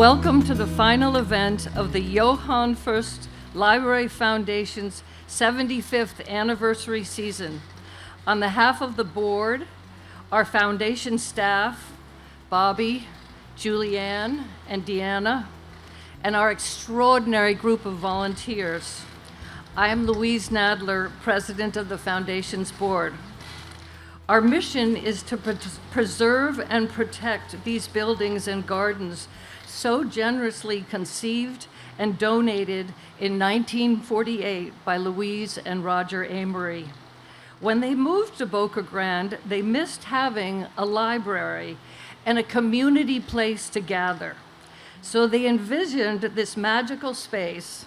Welcome to the final event of the Johann Fust Library Foundation's 75th anniversary season. On behalf of the board, our foundation staff, Bobby, Julianne, and Deanna, and our extraordinary group of volunteers, I am Louise Nadler, president of the foundation's board. Our mission is to preserve and protect these buildings and gardens so generously conceived and donated in 1948 by Louise and Roger Amory. When they moved to Boca Grande, they missed having a library and a community place to gather. So they envisioned this magical space,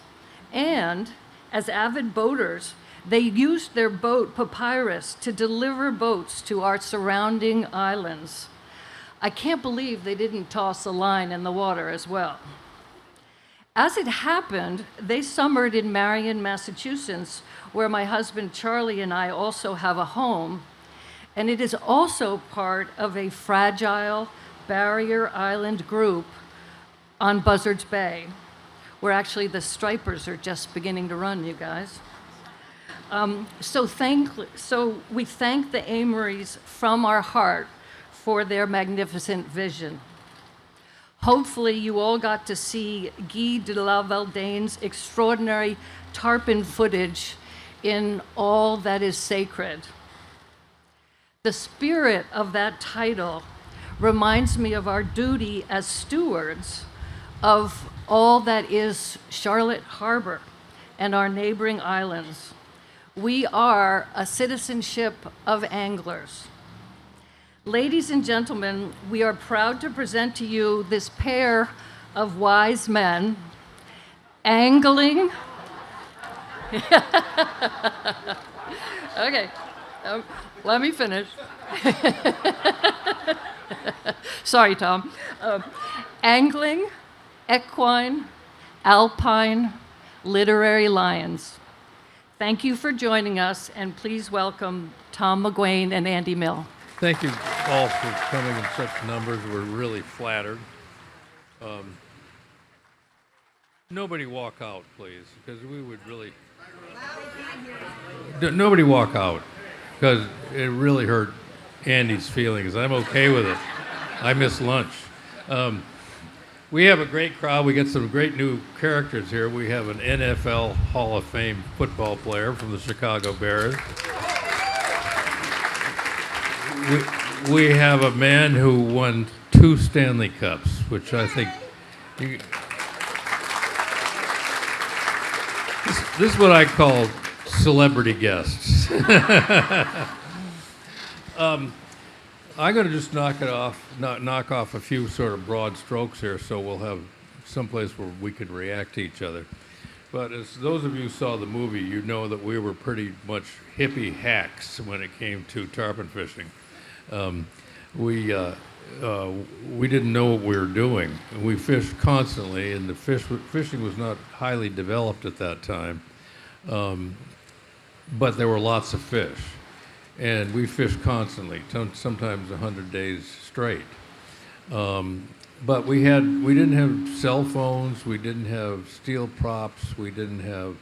and as avid boaters, they used their boat, Papyrus, to deliver boats to our surrounding islands. I can't believe they didn't toss a line in the water as well. As it happened, they summered in Marion, Massachusetts, where my husband Charlie and I also have a home, and it is also part of a fragile barrier island group on Buzzards Bay, where actually the stripers are just beginning to run, you guys. So we thank the Amorys from our heart for their magnificent vision. Hopefully you all got to see Guy de la Valdane's extraordinary tarpon footage in All That Is Sacred. The spirit of that title reminds me of our duty as stewards of all that is Charlotte Harbor and our neighboring islands. We are a citizenship of anglers. Ladies and gentlemen, we are proud to present to you this pair of wise men angling. Okay, let me finish. Sorry, Tom. Angling, equine, alpine, literary lions. Thank you for joining us, and please welcome Tom McGuane and Andy Mill. Thank you all for coming in such numbers. We're really flattered. Nobody walk out, please, because we would really... Nobody walk out, because it really hurt Andy's feelings. I'm okay with it. I miss lunch. We have a great crowd. We get some great new characters here. We have an NFL Hall of Fame football player from the Chicago Bears. We have a man who won 2 Stanley Cups, which I think... This is what I call celebrity guests. I'm going to just knock off a few sort of broad strokes here, so we'll have someplace where we can react to each other. But as those of you who saw the movie, you know that we were pretty much hippie hacks when it came to tarpon fishing. We didn't know what we were doing. We fished constantly, and the fishing was not highly developed at that time. But there were lots of fish, and we fished constantly, sometimes 100 days straight. But we didn't have cell phones, we didn't have steel props, we didn't have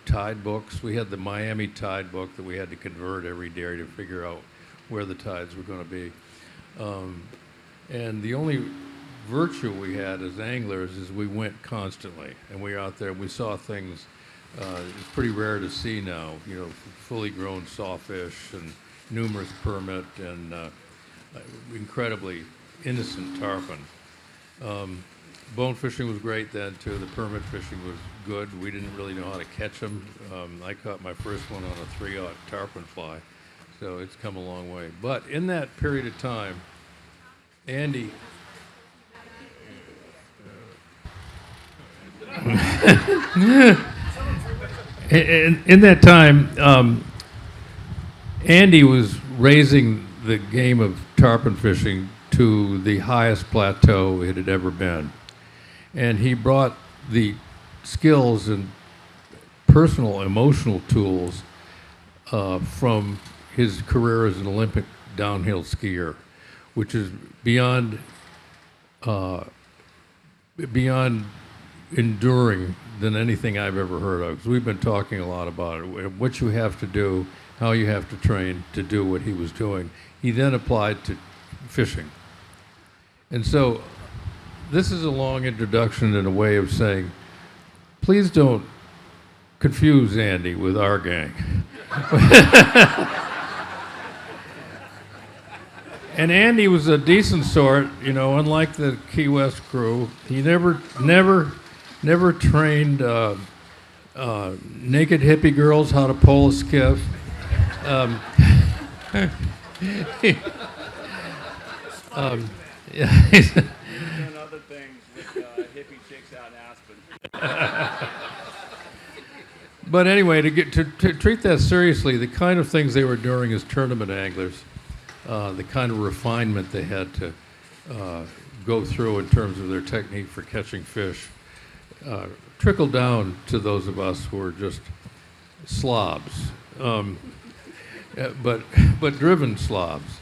tide books. We had the Miami tide book that we had to convert every day to figure out where the tides were going to be. And the only virtue we had as anglers is we went constantly, and we were out there and we saw things it's pretty rare to see now, fully grown sawfish and numerous permit and incredibly innocent tarpon. Bone fishing was great then too. The permit fishing was good. We didn't really know how to catch them. I caught my first one on a 3/0 tarpon fly, so it's come a long way. But in that period of time, Andy... in that time, Andy was raising the game of tarpon fishing to the highest plateau it had ever been. And he brought the skills and personal emotional tools from his career as an Olympic downhill skier, which is beyond beyond enduring than anything I've ever heard of. 'Cause we've been talking a lot about it, what you have to do, how you have to train to do what he was doing. He then applied to fishing. And so this is a long introduction and a way of saying, please don't confuse Andy with our gang. And Andy was a decent sort, you know, unlike the Key West crew. He never trained naked hippie girls how to pole a skiff. Yeah, He's doing other things with hippie chicks out in Aspen. But anyway, to treat that seriously, the kind of things they were doing as tournament anglers, the kind of refinement they had to go through in terms of their technique for catching fish, trickled down to those of us who were just slobs, but driven slobs,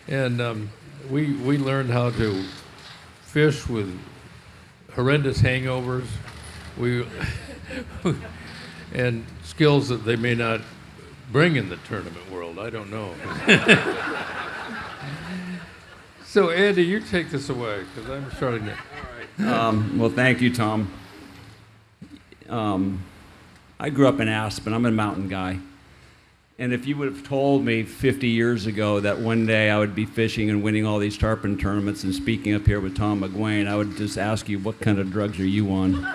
and we learned how to fish with horrendous hangovers. And skills that they may not bring in the tournament world. I don't know. So, Andy, you take this away, because I'm starting to... All right. Well, thank you, Tom. I grew up in Aspen. I'm a mountain guy. And if you would have told me 50 years ago that one day I would be fishing and winning all these tarpon tournaments and speaking up here with Tom McGuane, I would just ask you, what kind of drugs are you on?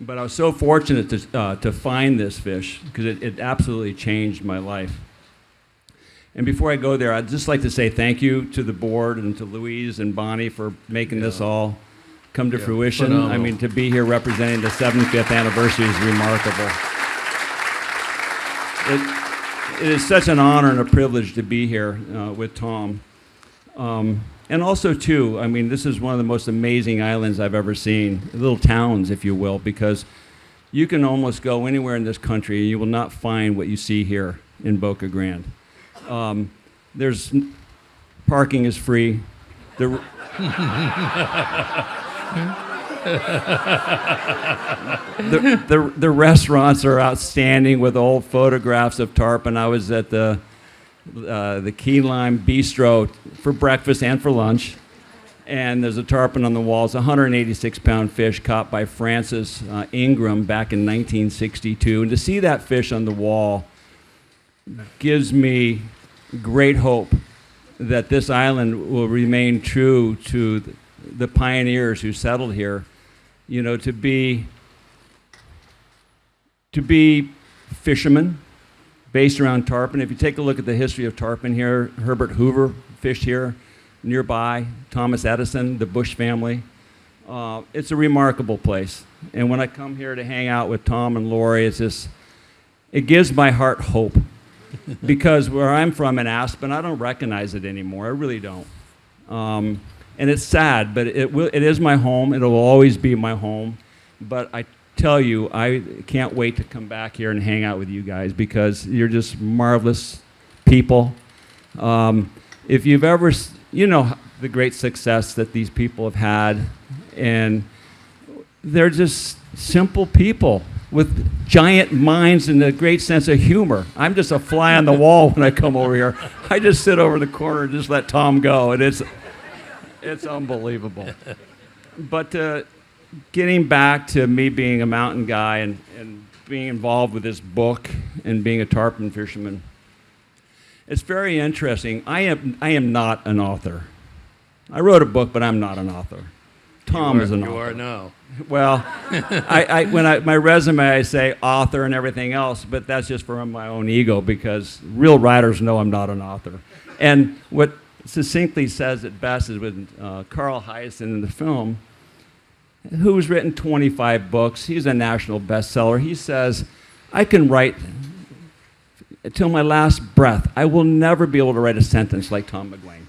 But I was so fortunate to find this fish, because it absolutely changed my life. And before I go there, I'd just like to say thank you to the board and to Louise and Bonnie for making this all come to fruition. Phenomenal. I mean, to be here representing the 75th anniversary is remarkable. It is such an honor and a privilege to be here with Tom. And also, too, I mean, this is one of the most amazing islands I've ever seen, little towns, if you will, because you can almost go anywhere in this country and you will not find what you see here in Boca Grande. Parking is free. The restaurants are outstanding with old photographs of tarpon. I was at the Key Lime Bistro for breakfast and for lunch, and there's a tarpon on the wall. It's a 186-pound fish caught by Francis Ingram back in 1962, and to see that fish on the wall gives me great hope that this island will remain true to the pioneers who settled here, you know, to be fishermen based around tarpon. If you take a look at the history of tarpon here, Herbert Hoover fished here nearby, Thomas Edison, the Bush family. It's a remarkable place. And when I come here to hang out with Tom and Laurie, it gives my heart hope. Because where I'm from in Aspen, I don't recognize it anymore. I really don't. And it's sad, but it is my home. It'll always be my home. But I tell you, I can't wait to come back here and hang out with you guys, because you're just marvelous people. If you've ever, you know, the great success that these people have had, and they're just simple people with giant minds and a great sense of humor. I'm just a fly on the wall when I come over here. I just sit over in the corner and just let Tom go, and it's unbelievable. But getting back to me being a mountain guy and being involved with this book and being a tarpon fisherman, it's very interesting. I am not an author. I wrote a book, but I'm not an author. Tom is an author. You are now. Well, my resume, I say author and everything else, but that's just for my own ego, because real writers know I'm not an author. And what succinctly says it best is with Carl Hiaasen in the film, who's written 25 books. He's a national bestseller. He says, I can write till my last breath. I will never be able to write a sentence like Tom McGuane.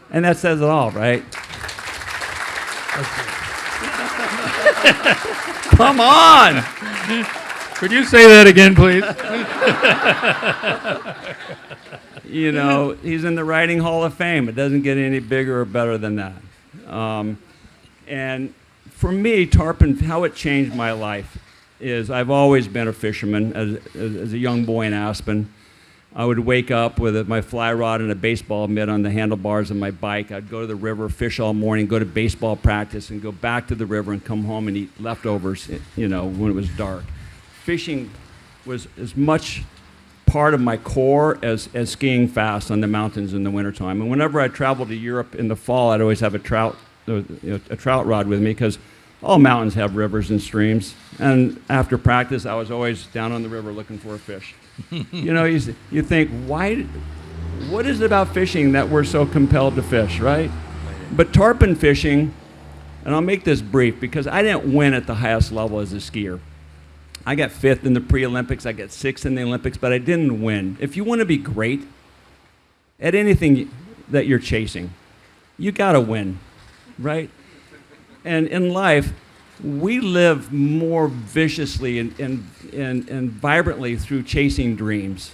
And that says it all, right? Come on! Could you say that again, please? You know, he's in the Writing Hall of Fame. It doesn't get any bigger or better than that. And for me, tarpon, how it changed my life is I've always been a fisherman. As a young boy in Aspen, I would wake up with my fly rod and a baseball mitt on the handlebars of my bike. I'd go to the river, fish all morning, go to baseball practice, and go back to the river and come home and eat leftovers, when it was dark. Fishing was as much part of my core as skiing fast on the mountains in the wintertime. And whenever I traveled to Europe in the fall, I'd always have a trout rod with me because all mountains have rivers and streams. And after practice, I was always down on the river looking for a fish. You think, what is it about fishing that we're so compelled to fish, right? But tarpon fishing, and I'll make this brief because I didn't win at the highest level as a skier. I got 5th in the pre-Olympics, I got 6th in the Olympics, but I didn't win. If you want to be great at anything that you're chasing, you got to win, right? And in life, we live more viciously and vibrantly through chasing dreams.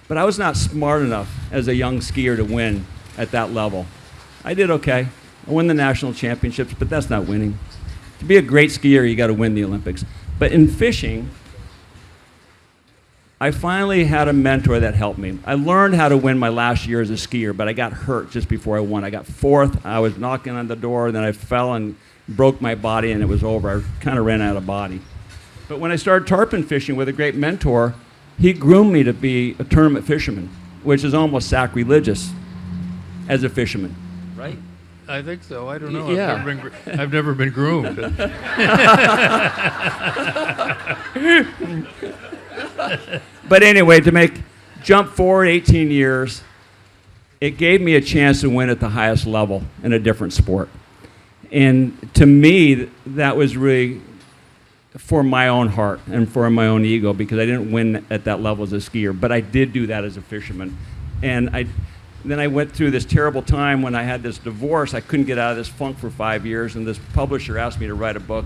But I was not smart enough as a young skier to win at that level. I did okay. I won the national championships, but that's not winning. To be a great skier, you got to win the Olympics. But in fishing, I finally had a mentor that helped me. I learned how to win my last year as a skier, but I got hurt just before I won. I got 4th. I was knocking on the door, and then I fell and broke my body, and it was over. I kind of ran out of body. But when I started tarpon fishing with a great mentor, he groomed me to be a tournament fisherman, which is almost sacrilegious as a fisherman, right? I think so. I don't know. Yeah. I've never been groomed. But anyway, to jump forward 18 years, it gave me a chance to win at the highest level in a different sport. And to me, that was really for my own heart and for my own ego because I didn't win at that level as a skier, but I did do that as a fisherman. And then I went through this terrible time when I had this divorce. I couldn't get out of this funk for 5 years, and this publisher asked me to write a book.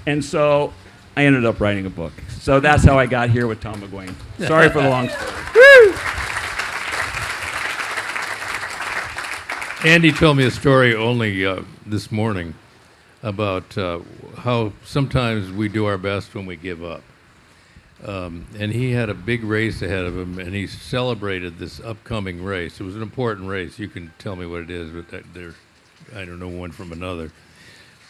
And so I ended up writing a book. So that's how I got here with Tom McGuane. Sorry for the long story. Woo! Andy told me a story only this morning about how sometimes we do our best when we give up. And he had a big race ahead of him, and he celebrated this upcoming race. It was an important race. You can tell me what it is, but I don't know one from another.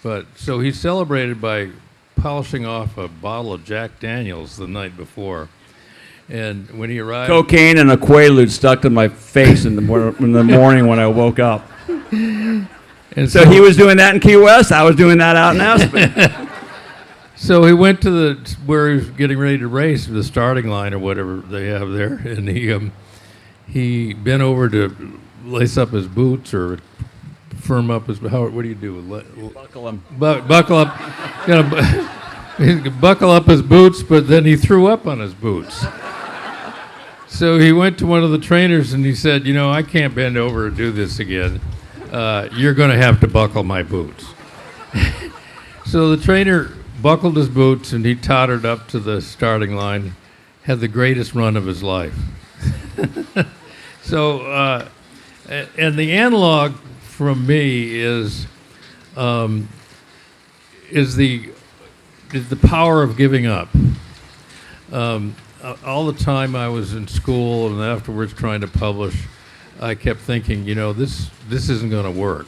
But so he celebrated by polishing off a bottle of Jack Daniels the night before. And when he arrived... Cocaine and a Quaalude stuck to my face in the morning when I woke up. And so he was doing that in Key West. I was doing that out in Aspen. So he went to where he was getting ready to race, the starting line or whatever they have there, and he bent over to lace up his boots or firm up his. What do you do? Buckle them. Buckle up. He could buckle up his boots, but then he threw up on his boots. So he went to one of the trainers and he said, I can't bend over and do this again. You're going to have to buckle my boots. So the trainer buckled his boots and he tottered up to the starting line, had the greatest run of his life. So, and the analog from me is the power of giving up. All the time I was in school and afterwards trying to publish, I kept thinking, this isn't going to work.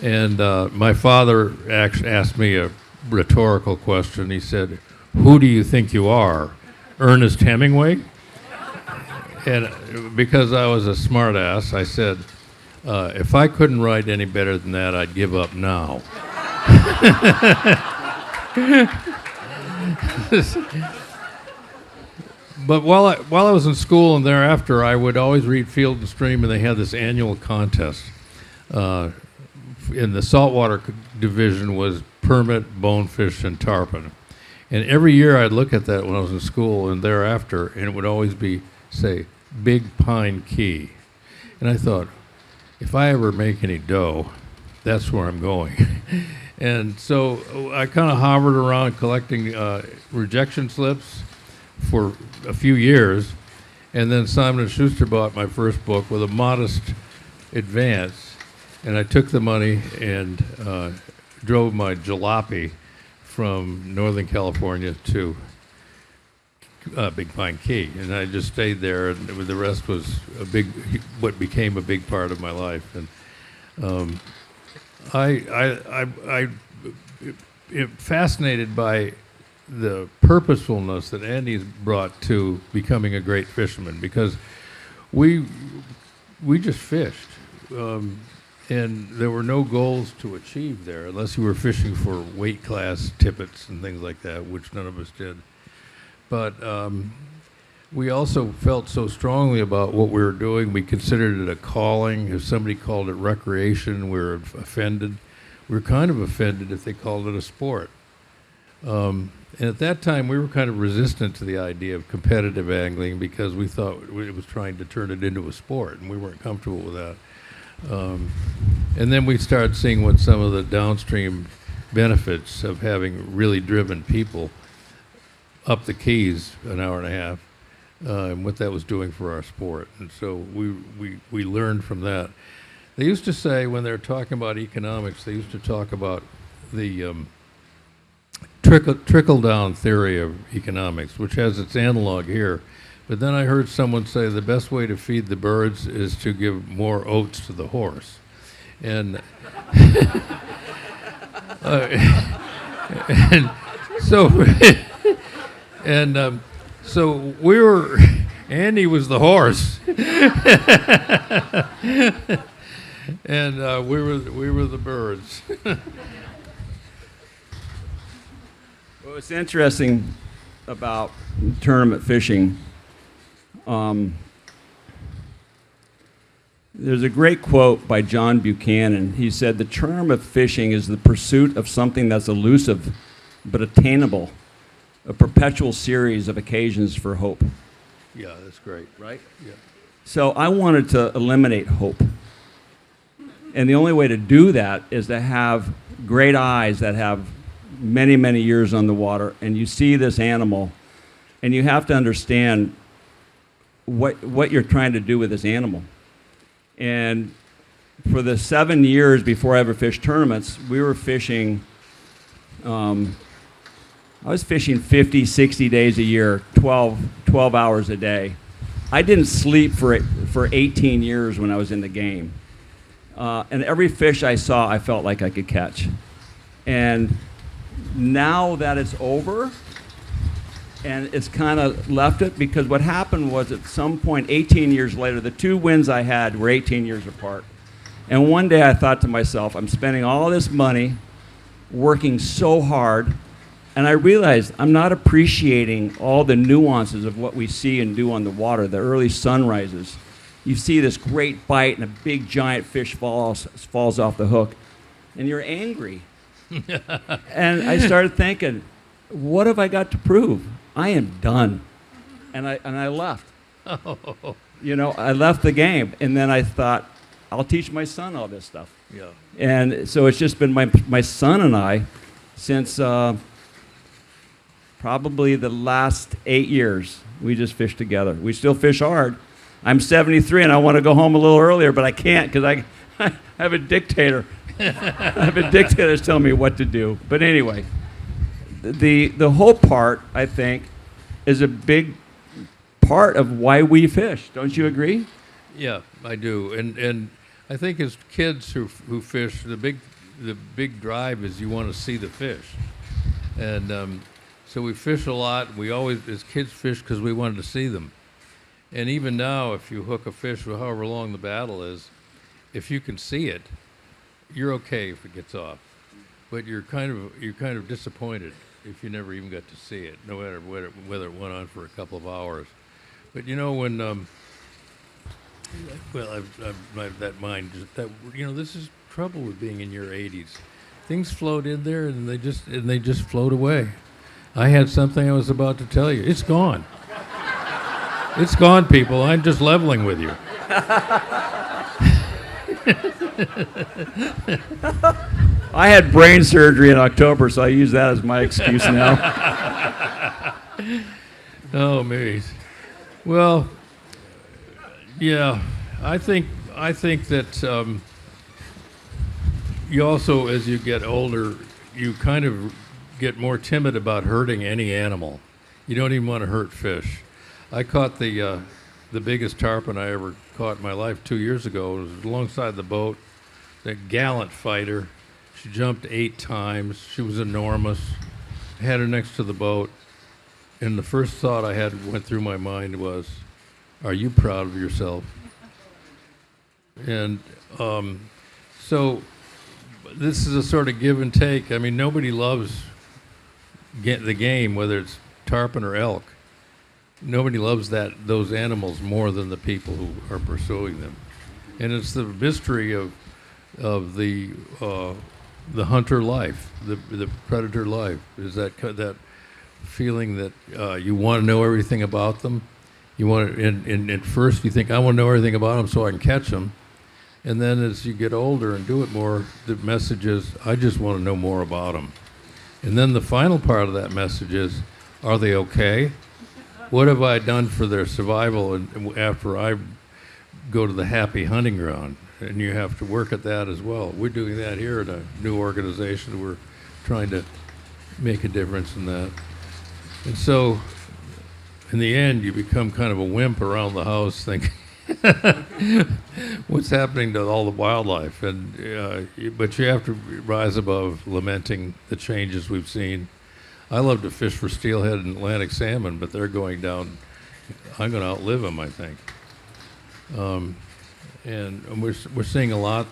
And my father asked me a rhetorical question. He said, "Who do you think you are, Ernest Hemingway?" And because I was a smart ass, I said, if I couldn't write any better than that, I'd give up now. But while I was in school and thereafter, I would always read Field and Stream, and they had this annual contest. In the saltwater division was permit, bonefish, and tarpon. And every year I'd look at that when I was in school and thereafter, and it would always say, Big Pine Key. And I thought, if I ever make any dough, that's where I'm going. And so I kind of hovered around collecting rejection slips for a few years, and then Simon & Schuster bought my first book with a modest advance. And I took the money and drove my jalopy from Northern California to Big Pine Key, and I just stayed there, and the rest was what became a big part of my life. And I'm fascinated by the purposefulness that Andy's brought to becoming a great fisherman, because we just fished, and there were no goals to achieve there unless you were fishing for weight class tippets and things like that, which none of us did. But we also felt so strongly about what we were doing. We considered it a calling. If somebody called it recreation, we were offended. We were kind of offended if they called it a sport. And at that time, we were kind of resistant to the idea of competitive angling because we thought it was trying to turn it into a sport, and we weren't comfortable with that. And then we started seeing what some of the downstream benefits of having really driven people up the Keys an hour and a half, and what that was doing for our sport. And so we learned from that. They used to say, when they're talking about economics, they used to talk about the trickle-down theory of economics, which has its analog here. But then I heard someone say the best way to feed the birds is to give more oats to the horse. And, and so so we were, Andy was the horse, and we were the birds. Well, what's interesting about tournament fishing, there's a great quote by John Buchanan. He said, "The term of fishing is the pursuit of something that's elusive but attainable, a perpetual series of occasions for hope." Yeah, that's great. Right? Yeah. So I wanted to eliminate hope. And the only way to do that is to have great eyes that have many, many years on the water, and you see this animal, and you have to understand what you're trying to do with this animal. And for the 7 years before I ever fished tournaments, we were fishing, I was fishing 50, 60 days a year, 12 hours a day. I didn't sleep for 18 years when I was in the game. And every fish I saw, I felt like I could catch. And now that it's over, and it's kind of left it, because what happened was at some point, 18 years later, the two wins I had were 18 years apart. And one day I thought to myself, I'm spending all this money, working so hard, and I realized I'm not appreciating all the nuances of what we see and do on the water, the early sunrises. You see this great bite and a big giant fish falls off the hook, and you're angry. And I started thinking, what have I got to prove? I am done. And I left. You know, I left the game, and then I thought, I'll teach my son all this stuff. Yeah. And so it's just been my son and I since probably the last 8 years. We just fish together. We still fish hard. I'm 73 and I want to go home a little earlier, but I can't because I have a dictator. I have a dictator that's telling me what to do. But anyway, the whole part, I think, is a big part of why we fish. Don't you agree? Yeah, I do. And I think as kids who fish, the big drive is you want to see the fish. And so we fish a lot. We always, as kids, fish because we wanted to see them. And even now, if you hook a fish for however long the battle is, if you can see it, you're okay if it gets off. But you're kind of disappointed if you never even got to see it, no matter whether it went on for a couple of hours. But you know, when that mind, this is trouble with being in your 80s. Things float in there, and they just float away. I had something I was about to tell you. It's gone. It's gone, people. I'm just leveling with you. I had brain surgery in October, so I use that as my excuse now. Oh, me. Well, yeah, I think that you also, as you get older, you kind of get more timid about hurting any animal. You don't even want to hurt fish. I caught the biggest tarpon I ever caught in my life 2 years ago. It was alongside the boat. The gallant fighter. She jumped 8 times. She was enormous. I had her next to the boat, and the first thought I had went through my mind was, "Are you proud of yourself?" And so this is a sort of give and take. I mean, nobody loves the game, whether it's tarpon or elk. Nobody loves those animals more than the people who are pursuing them. And it's the mystery of the hunter life, the predator life, is that feeling that you want to know everything about them. You want to, and at first you think, I want to know everything about them so I can catch them. And then as you get older and do it more, the message is, I just want to know more about them. And then the final part of that message is, are they okay? What have I done for their survival after I go to the happy hunting ground? And you have to work at that as well. We're doing that here at a new organization. We're trying to make a difference in that. And so, in the end, you become kind of a wimp around the house thinking, what's happening to all the wildlife? But you have to rise above lamenting the changes we've seen. I love to fish for steelhead and Atlantic salmon, but they're going down. I'm going to outlive them, I think. And we're seeing a lot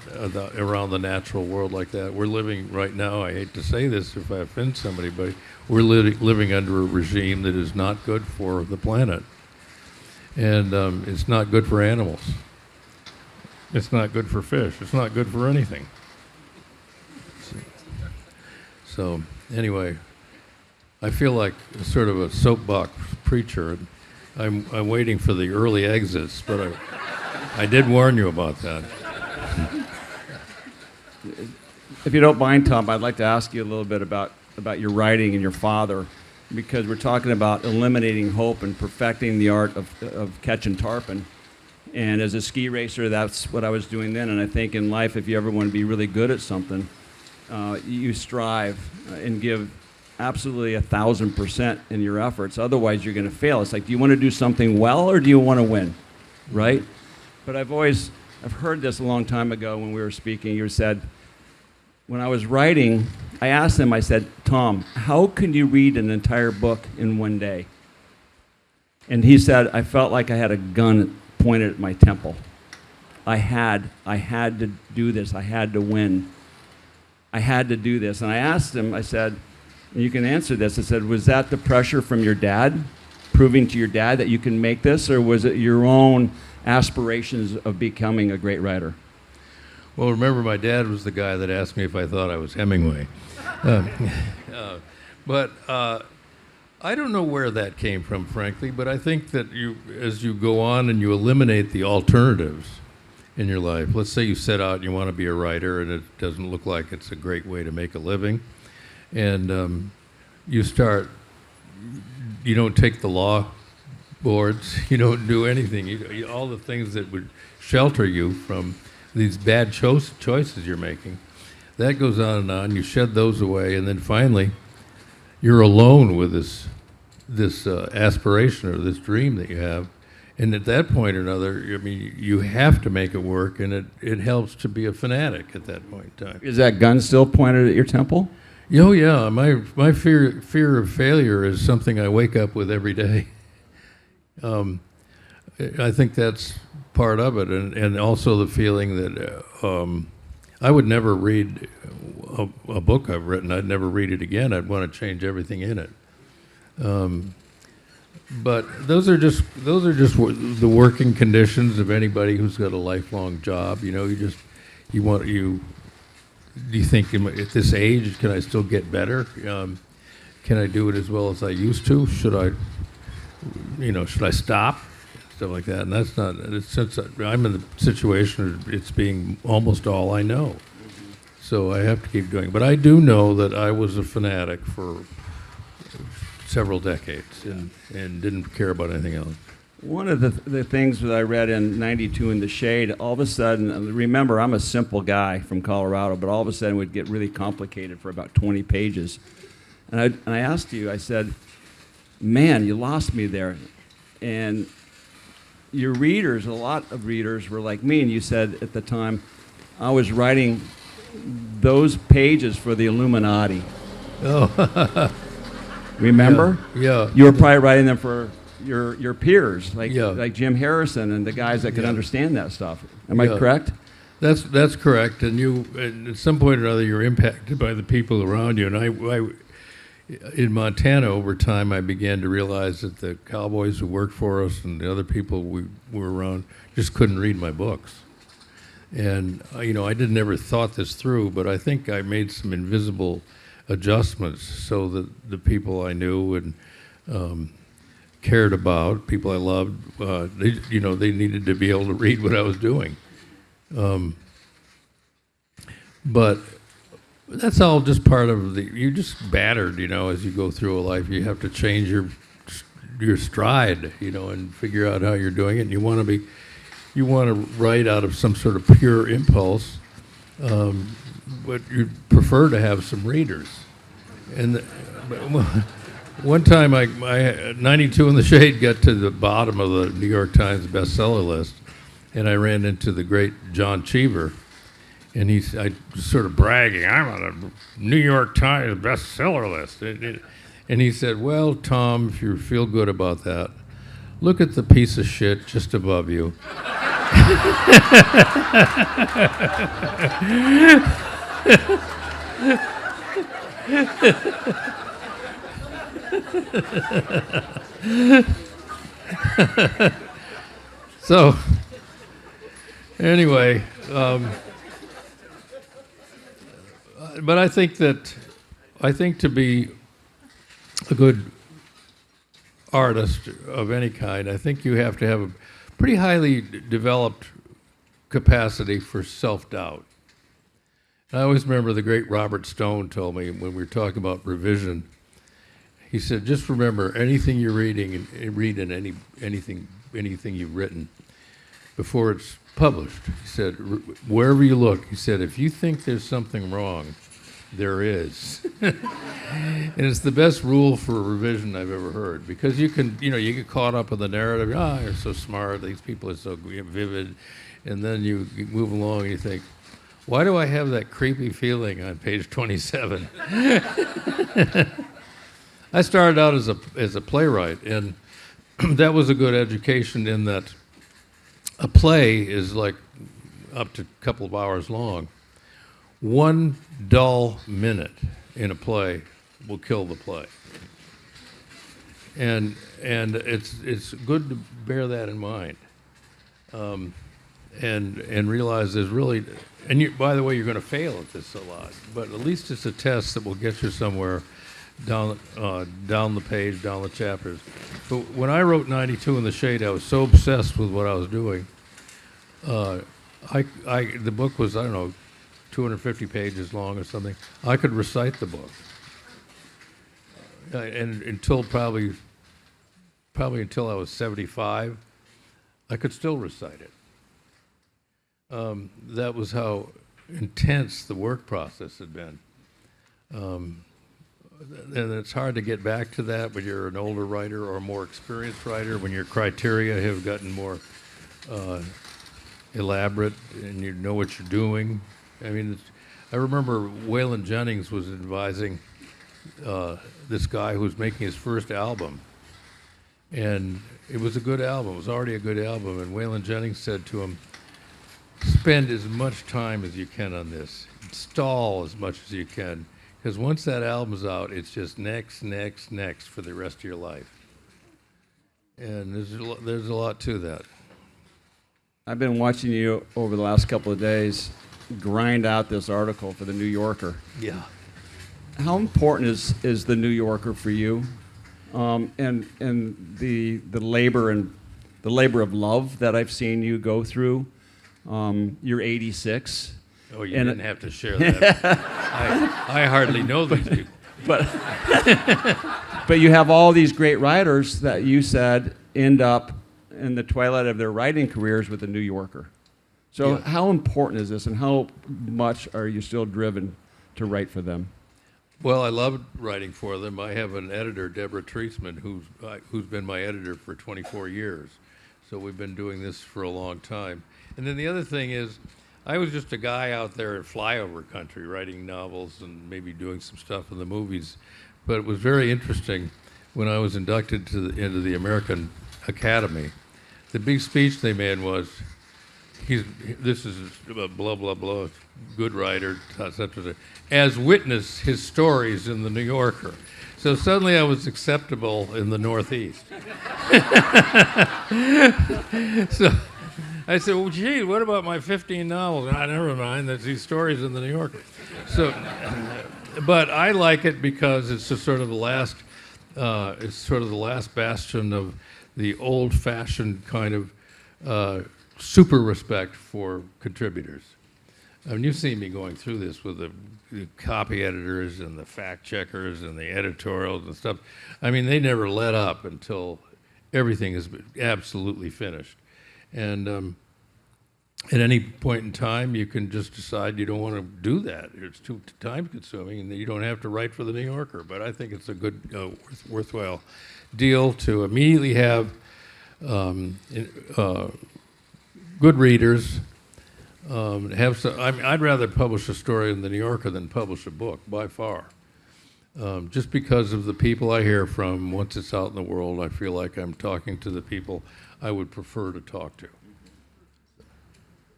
around the natural world like that. We're living right now, I hate to say this if I offend somebody, but we're living under a regime that is not good for the planet. And it's not good for animals. It's not good for fish. It's not good for anything. So anyway, I feel like sort of a soapbox preacher. I'm waiting for the early exits, but I did warn you about that. If you don't mind, Tom, I'd like to ask you a little bit about your writing and your father, because we're talking about eliminating hope and perfecting the art of catching tarpon. And as a ski racer, that's what I was doing then. And I think in life, if you ever want to be really good at something, you strive and give absolutely 1,000% in your efforts. Otherwise, you're going to fail. It's like, do you want to do something well or do you want to win, right? But I've heard this a long time ago when we were speaking. You said, when I was writing, I asked him, I said, Tom, how can you read an entire book in one day? And he said, I felt like I had a gun pointed at my temple. I had to do this. I had to win. I had to do this. And I asked him, I said, and you can answer this, I said, was that the pressure from your dad, proving to your dad that you can make this, or was it your own aspirations of becoming a great writer? Well, remember, my dad was the guy that asked me if I thought I was Hemingway. But I don't know where that came from, frankly, but I think that as you go on and you eliminate the alternatives in your life, let's say you set out and you want to be a writer and it doesn't look like it's a great way to make a living, and you don't take the law boards, you don't do anything, all the things that would shelter you from these bad choices you're making. That goes on and on. You shed those away, and then finally, you're alone with this aspiration or this dream that you have. And at that point or another, I mean, you have to make it work, and it helps to be a fanatic at that point in time. Is that gun still pointed at your temple? Oh yeah, my fear of failure is something I wake up with every day. I think that's part of it, and also the feeling that I would never read a book I've written. I'd never read it again. I'd want to change everything in it. But those are just the working conditions of anybody who's got a lifelong job. You know, do you think at this age, can I still get better? Can I do it as well as I used to? Should I stop? Stuff like that. And that's not, since I'm in the situation, it's being almost all I know. So I have to keep doing it. But I do know that I was a fanatic for several decades and didn't care about anything else. One of the things that I read in 92 in the Shade, all of a sudden, remember, I'm a simple guy from Colorado, but all of a sudden it would get really complicated for about 20 pages. And I asked you, I said, man, you lost me there. And your readers, a lot of readers were like me, and you said at the time, I was writing those pages for the Illuminati. Oh. Remember? Yeah. You were probably writing them for your peers, like Yeah. like Jim Harrison and the guys that could Yeah. understand that stuff. Am I Yeah. correct? That's correct. And at some point or other, you're impacted by the people around you. And I in Montana, over time, I began to realize that the cowboys who worked for us and the other people we were around just couldn't read my books. And I didn't ever thought this through, but I think I made some invisible adjustments so that the people I knew and cared about, people I loved, they needed to be able to read what I was doing. But that's all just part of you're just battered, as you go through a life. You have to change your stride, and figure out how you're doing it. And you want to write out of some sort of pure impulse, but you prefer to have some readers. And one time, I 92 in the Shade got to the bottom of the New York Times bestseller list, and I ran into the great John Cheever, and I was sort of bragging, I'm on a New York Times bestseller list. And he said, well, Tom, if you feel good about that, look at the piece of shit just above you. So, anyway, but I think to be a good artist of any kind, I think you have to have a pretty highly developed capacity for self-doubt. I always remember the great Robert Stone told me when we were talking about revision, he said, just remember anything you're reading and read in anything you've written before it's published. He said, wherever you look, he said, if you think there's something wrong, there is. And it's the best rule for a revision I've ever heard, because you get caught up in the narrative. You're so smart, these people are so vivid, and then you move along and you think, why do I have that creepy feeling on page 27? I started out as a playwright, and that was a good education in that a play is like up to a couple of hours long. One dull minute in a play will kill the play. And it's good to bear that in mind, and realize there's really, by the way, you're going to fail at this a lot, but at least it's a test that will get you somewhere down the page, down the chapters. But when I wrote 92 in the Shade, I was so obsessed with what I was doing. The book was, 250 pages long or something. I could recite the book, and until probably until I was 75, I could still recite it. That was how intense the work process had been. And it's hard to get back to that when you're an older writer or a more experienced writer, when your criteria have gotten more elaborate and you know what you're doing. I mean, I remember Waylon Jennings was advising this guy who was making his first album. And it was a good album. It was already a good album. And Waylon Jennings said to him, spend as much time as you can on this. Stall as much as you can. Because once that album's out, it's just next for the rest of your life. And there's a lot to that. I've been watching you over the last couple of days grind out this article for the New Yorker. Yeah. How important is the New Yorker for you, and the labor of love that I've seen you go through? You're 86. Oh, you didn't have to share that. I hardly know these people. But you have all these great writers that you said end up in the twilight of their writing careers with the New Yorker. So how important is this, and how much are you still driven to write for them? Well, I love writing for them. I have an editor, Deborah Treisman, who's been my editor for 24 years. So we've been doing this for a long time. And then the other thing is, I was just a guy out there in flyover country writing novels and maybe doing some stuff in the movies. But it was very interesting when I was inducted into the American Academy. The big speech they made was, this is a blah, blah, blah, good writer, et cetera, as witness his stories in the New Yorker. So suddenly I was acceptable in the Northeast. So I said, well, gee, what about my 15 novels? Never mind, there's these stories in the New Yorker. So, but I like it because it's just sort of the last, bastion of the old-fashioned kind of super respect for contributors. I mean, you've seen me going through this with the copy editors and the fact checkers and the editorials and stuff. I mean, they never let up until everything is absolutely finished. And at any point in time, you can just decide you don't want to do that. It's too time-consuming, and you don't have to write for the New Yorker. But I think it's a good, worthwhile deal to immediately have good readers. I'd rather publish a story in the New Yorker than publish a book, by far. Just because of the people I hear from. Once it's out in the world, I feel like I'm talking to the people I would prefer to talk to.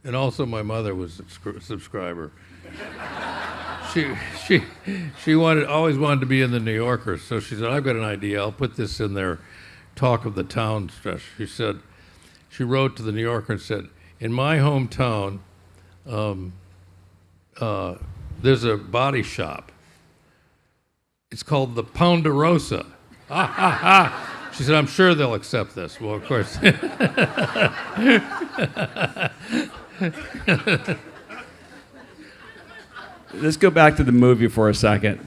And also, my mother was a subscriber. She always wanted to be in the New Yorker, so she said, "I've got an idea. I'll put this in their talk of the town stretch." She wrote to the New Yorker and said, "In my hometown, there's a body shop. It's called the Ponderosa." She said, "I'm sure they'll accept this." Well, of course. Let's go back to the movie for a second.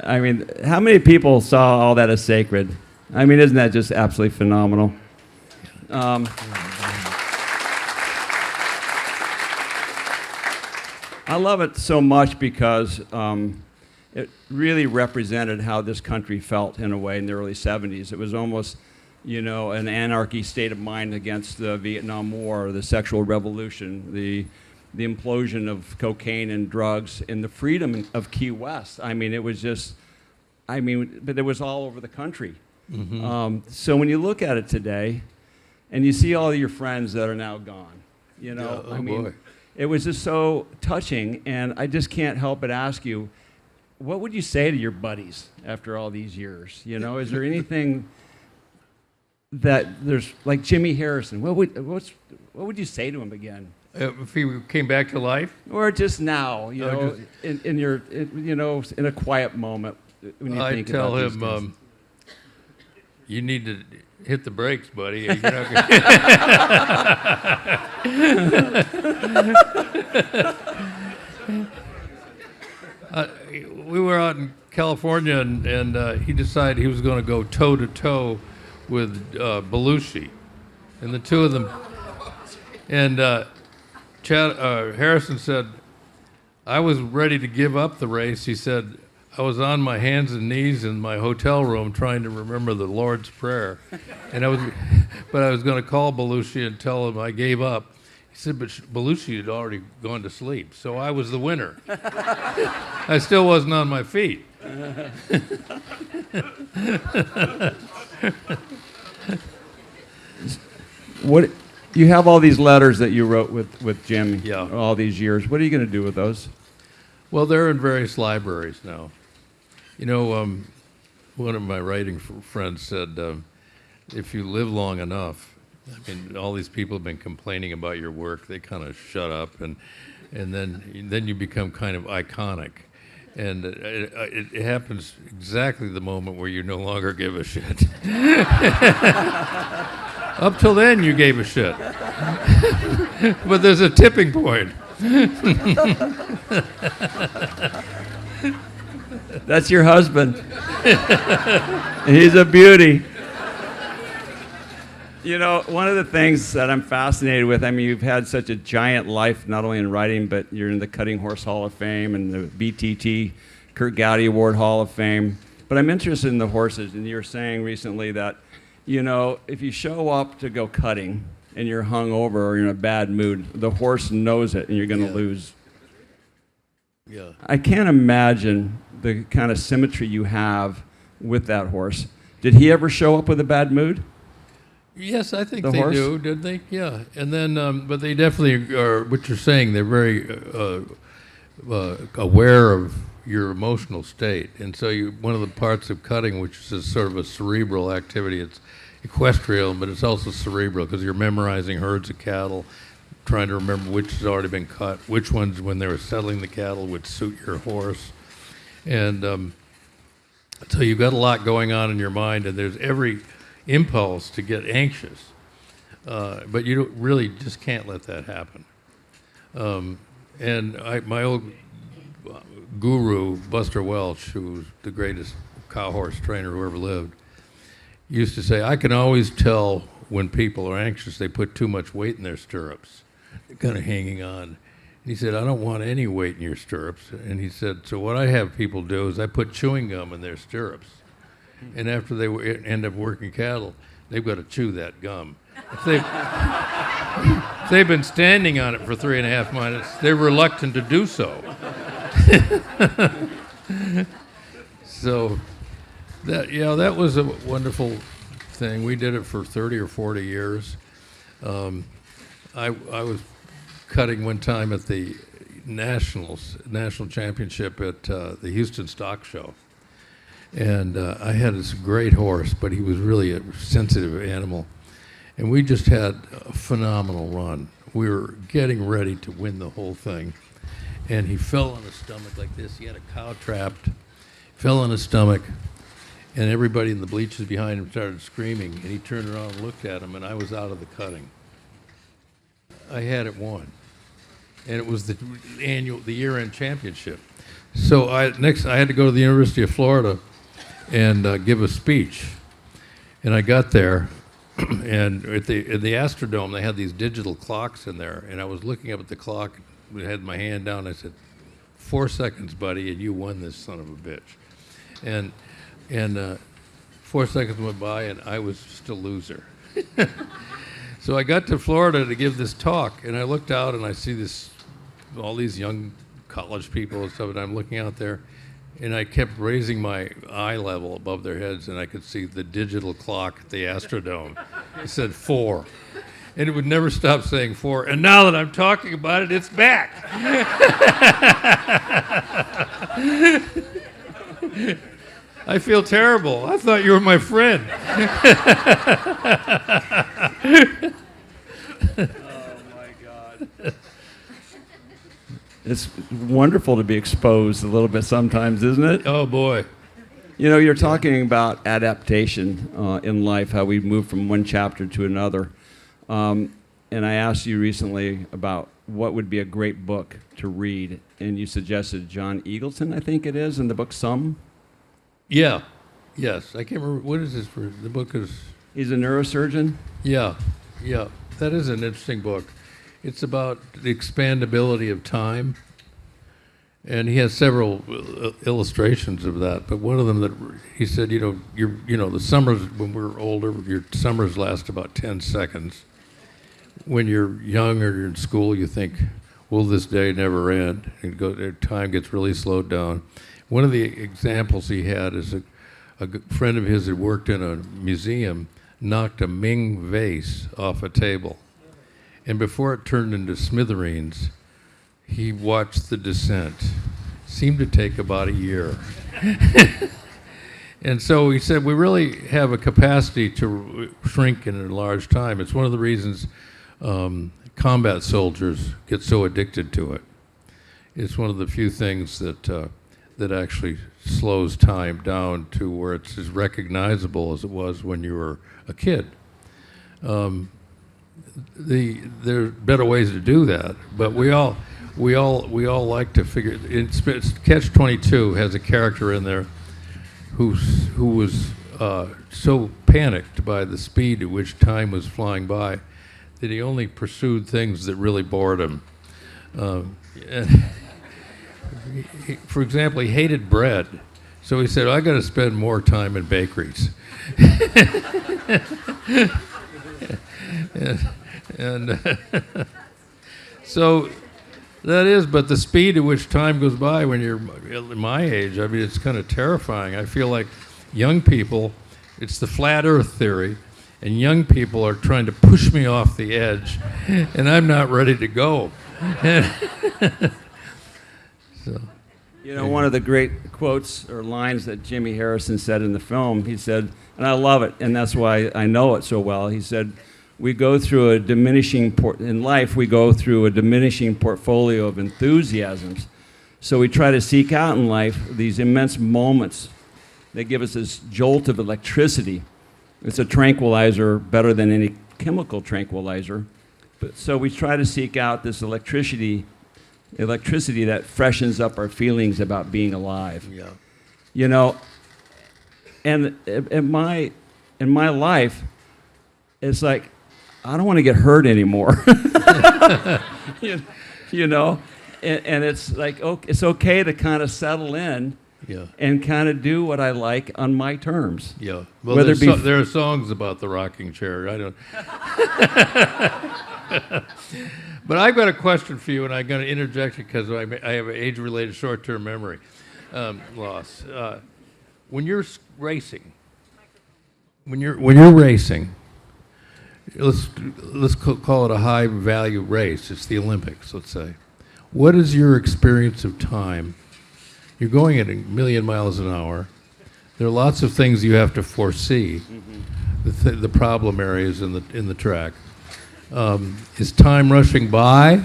I mean, how many people saw all that as sacred? I mean, isn't that just absolutely phenomenal? I love it so much because it really represented how this country felt in a way in the early 70s. It was almost, an anarchy state of mind against the Vietnam War, the sexual revolution, the implosion of cocaine and drugs, and the freedom of Key West. I mean, it was just, but it was all over the country. Mm-hmm. So when you look at it today, and you see all of your friends that are now gone, boy. It was just so touching, and I just can't help but ask you, what would you say to your buddies after all these years? Is there anything that there's, like Jimmy Harrison, what would you say to him again? If he came back to life? Or just now, in a quiet moment when you think about these things. I'd tell him, you need to hit the brakes, buddy. We were out in California, and he decided he was going to go toe-to-toe with Belushi. And the two of them... And Harrison said, I was ready to give up the race. He said, I was on my hands and knees in my hotel room trying to remember the Lord's Prayer. And I was going to call Belushi and tell him I gave up. He said, but Belushi had already gone to sleep, so I was the winner. I still wasn't on my feet. What you have all these letters that you wrote with Jim Yeah. all these years. What are you going to do with those? Well, they're in various libraries now. One of my writing friends said, if you live long enough, I mean, all these people have been complaining about your work. They kind of shut up, and then you become kind of iconic. And it happens exactly the moment where you no longer give a shit. Up till then, you gave a shit. But there's a tipping point. That's your husband. He's a beauty. You know, one of the things that I'm fascinated with, I mean, you've had such a giant life, not only in writing, but you're in the Cutting Horse Hall of Fame and the BTT Kurt Gowdy Award Hall of Fame. But I'm interested in the horses, and you were saying recently that, you know, if you show up to go cutting and you're hungover or you're in a bad mood, the horse knows it and you're going to lose. Yeah. I can't imagine the kind of symmetry you have with that horse. Did he ever show up with a bad mood? Yes, I think The they horse? do, did they? Yeah. And then, but they definitely are, what you're saying, they're very aware of your emotional state. And so one of the parts of cutting, which is sort of a cerebral activity, it's equestrial, but it's also cerebral because you're memorizing herds of cattle, trying to remember which has already been cut, which ones, when they were settling the cattle, would suit your horse. And so you've got a lot going on in your mind, and there's every impulse to get anxious. But you really just can't let that happen. And my old guru, Buster Welch, who was the greatest cow horse trainer who ever lived, used to say, I can always tell when people are anxious, they put too much weight in their stirrups. They're kind of hanging on. And he said, I don't want any weight in your stirrups. And he said, so what I have people do is I put chewing gum in their stirrups. And after they end up working cattle, they've got to chew that gum. If they've been standing on it for 3.5 minutes, they're reluctant to do so. So, that was a wonderful thing. We did it for 30 or 40 years. I was cutting one time at the national championship at the Houston Stock Show. And I had this great horse, but he was really a sensitive animal. And we just had a phenomenal run. We were getting ready to win the whole thing. And he fell on his stomach like this. He had a cow trapped, fell on his stomach, and everybody in the bleachers behind him started screaming. And he turned around and looked at him, and I was out of the cutting. I had it won. And it was the year-end championship. So I had to go to the University of Florida and give a speech. And I got there, and in the Astrodome, they had these digital clocks in there, and I was looking up at the clock, I had my hand down, I said, 4 seconds, buddy, and you won this son of a bitch. And 4 seconds went by, and I was just a loser. So I got to Florida to give this talk, and I looked out, and I see all these young college people and stuff, and I'm looking out there, and I kept raising my eye level above their heads, and I could see the digital clock at the Astrodome. It said 4. And it would never stop saying 4. And now that I'm talking about it, it's back. I feel terrible. I thought you were my friend. Oh, my God. It's wonderful to be exposed a little bit sometimes, isn't it? Oh, boy. You know, you're talking about adaptation in life, how we move from one chapter to another. And I asked you recently about what would be a great book to read, and you suggested John Eagleton, I think it is, in the book Some. Yeah. Yes. I can't remember. What is this for? The book is... He's a neurosurgeon? Yeah. That is an interesting book. It's about the expandability of time. And he has several illustrations of that, but one of them that he said, the summers, when we're older, your summers last about 10 seconds. When you're young or you're in school, you think, will this day never end? And time gets really slowed down. One of the examples he had is a friend of his that worked in a museum knocked a Ming vase off a table. And before it turned into smithereens, he watched the descent. Seemed to take about a year. And so he said, we really have a capacity to shrink and enlarge time. It's one of the reasons combat soldiers get so addicted to it. It's one of the few things that actually slows time down to where it's as recognizable as it was when you were a kid. There are better ways to do that, but we all like to figure. Catch-22 has a character in there who was so panicked by the speed at which time was flying by that he only pursued things that really bored him. For example, he hated bread. So he said, I got to spend more time in bakeries. and so that is, but the speed at which time goes by when you're my age, I mean, it's kind of terrifying. I feel like young people, it's the flat earth theory, and young people are trying to push me off the edge, and I'm not ready to go. So. You know, one of the great quotes or lines that Jimmy Harrison said in the film, he said, and I love it, and that's why I know it so well, he said, we go through a diminishing, in life, we go through a diminishing portfolio of enthusiasms. So we try to seek out in life these immense moments that give us this jolt of electricity. It's a tranquilizer better than any chemical tranquilizer. But so we try to seek out this electricity that freshens up our feelings about being alive. Yeah. You know, and in my life, it's like, I don't want to get hurt anymore. you know, and it's like, okay, it's okay to kind of settle in. Yeah. And kind of do what I like on my terms. Yeah. Well, there are songs about the rocking chair. I don't. But I've got a question for you, and I'm going to interject it because I have an age-related short-term memory loss. When you're racing, when you're racing, let's call it a high-value race. It's the Olympics, let's say. What is your experience of time? You're going at 1,000,000 miles an hour. There are lots of things you have to foresee. Mm-hmm. The problem areas in the track. Is time rushing by,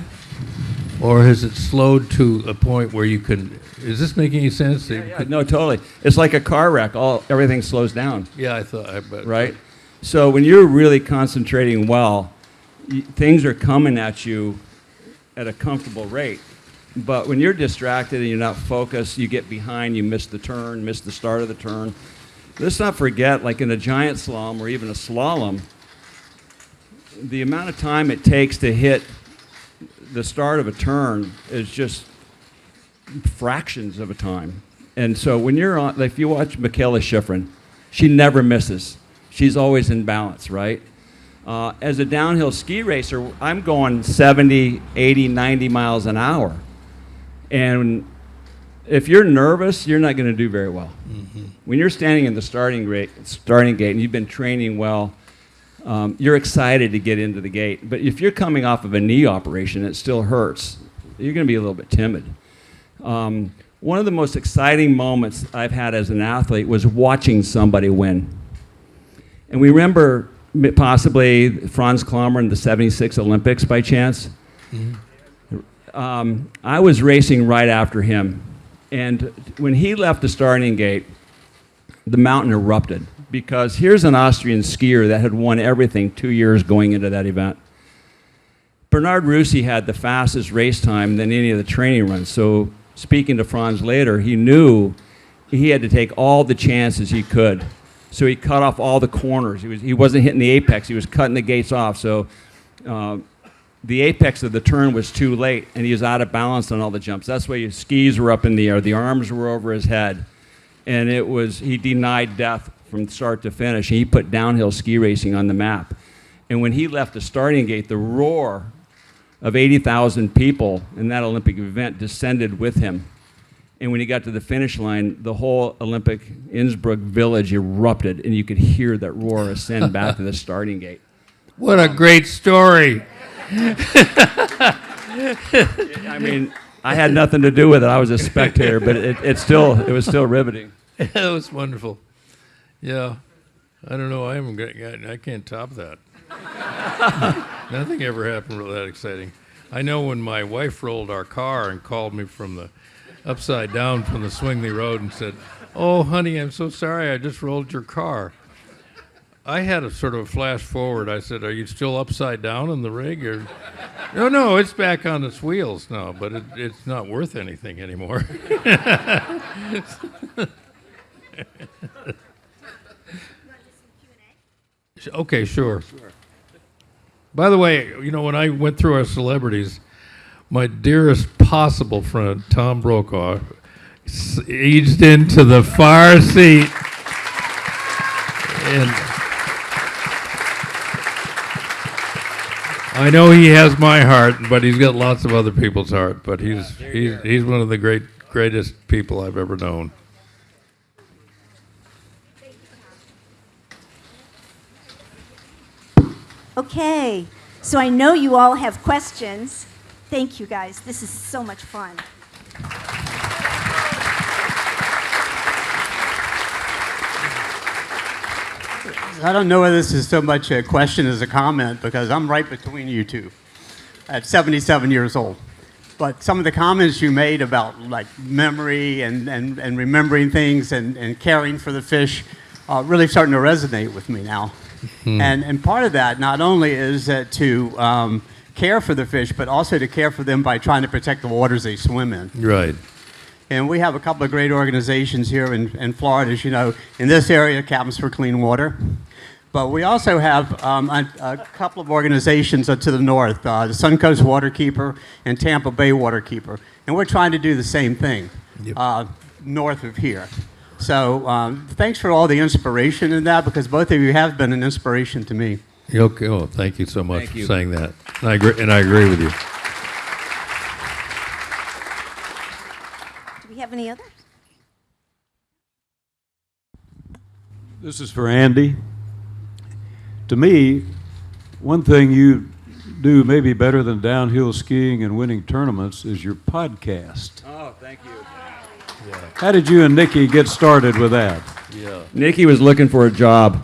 or has it slowed to a point where you can? Is this making any sense? Yeah, no, totally. It's like a car wreck. Everything slows down. Yeah, I thought. Right. So when you're really concentrating well, things are coming at you at a comfortable rate. But when you're distracted and you're not focused, you get behind, you miss the turn, miss the start of the turn. Let's not forget, like in a giant slalom or even a slalom, the amount of time it takes to hit the start of a turn is just fractions of a time. And so when you're on, like if you watch Michaela Schifrin, she never misses. She's always in balance, right? As a downhill ski racer, I'm going 70, 80, 90 miles an hour. And if you're nervous, you're not going to do very well. Mm-hmm. When you're standing in the starting gate and you've been training well, you're excited to get into the gate. But if you're coming off of a knee operation, it still hurts. You're going to be a little bit timid. One of the most exciting moments I've had as an athlete was watching somebody win. And we remember possibly Franz Klammer in the '76 Olympics by chance. Mm-hmm. I was racing right after him, and when he left the starting gate, the mountain erupted, because here's an Austrian skier that had won everything 2 years going into that event. Bernard Rusi had the fastest race time than any of the training runs, so speaking to Franz later, he knew he had to take all the chances he could. So he cut off all the corners. He wasn't hitting the apex, he was cutting the gates off, so the apex of the turn was too late, and he was out of balance on all the jumps. That's why his skis were up in the air, the arms were over his head, and he denied death from start to finish. He put downhill ski racing on the map. And when he left the starting gate, the roar of 80,000 people in that Olympic event descended with him. And when he got to the finish line, the whole Olympic Innsbruck village erupted, and you could hear that roar ascend back to the starting gate. What a great story. I mean, I had nothing to do with it. I was a spectator, but it was still riveting. That was wonderful. Yeah, I don't know. I can't top that. Nothing ever happened really that exciting. I know when my wife rolled our car and called me from the upside down from the Swingley Road and said, "Oh, honey, I'm so sorry. I just rolled your car." I had a sort of a flash forward. I said, "Are you still upside down in the rig?" Or, no, it's back on its wheels now, but it's not worth anything anymore. Okay, sure. By the way, you know, when I went through our celebrities, my dearest possible friend, Tom Brokaw, eased into the far seat. And I know he has my heart, but he's got lots of other people's heart. But he's one of the greatest people I've ever known. Okay, so I know you all have questions. Thank you, guys. This is so much fun. I don't know whether this is so much a question as a comment, because I'm right between you two at 77 years old. But some of the comments you made about like memory and remembering things and caring for the fish really starting to resonate with me now. And part of that not only is to care for the fish, but also to care for them by trying to protect the waters they swim in. Right. And we have a couple of great organizations here in Florida, as you know. In this area, Captains for Clean Water. But we also have a couple of organizations to the north, the Suncoast Waterkeeper and Tampa Bay Waterkeeper. And we're trying to do the same thing north of here. So thanks for all the inspiration in that, because both of you have been an inspiration to me. Okay. Oh, thank you so much for saying that. And I agree with you. Do we have any others? This is for Andy. To me, one thing you do maybe better than downhill skiing and winning tournaments is your podcast. Oh, thank you. How did you and Nikki get started with that? Yeah. Nikki was looking for a job.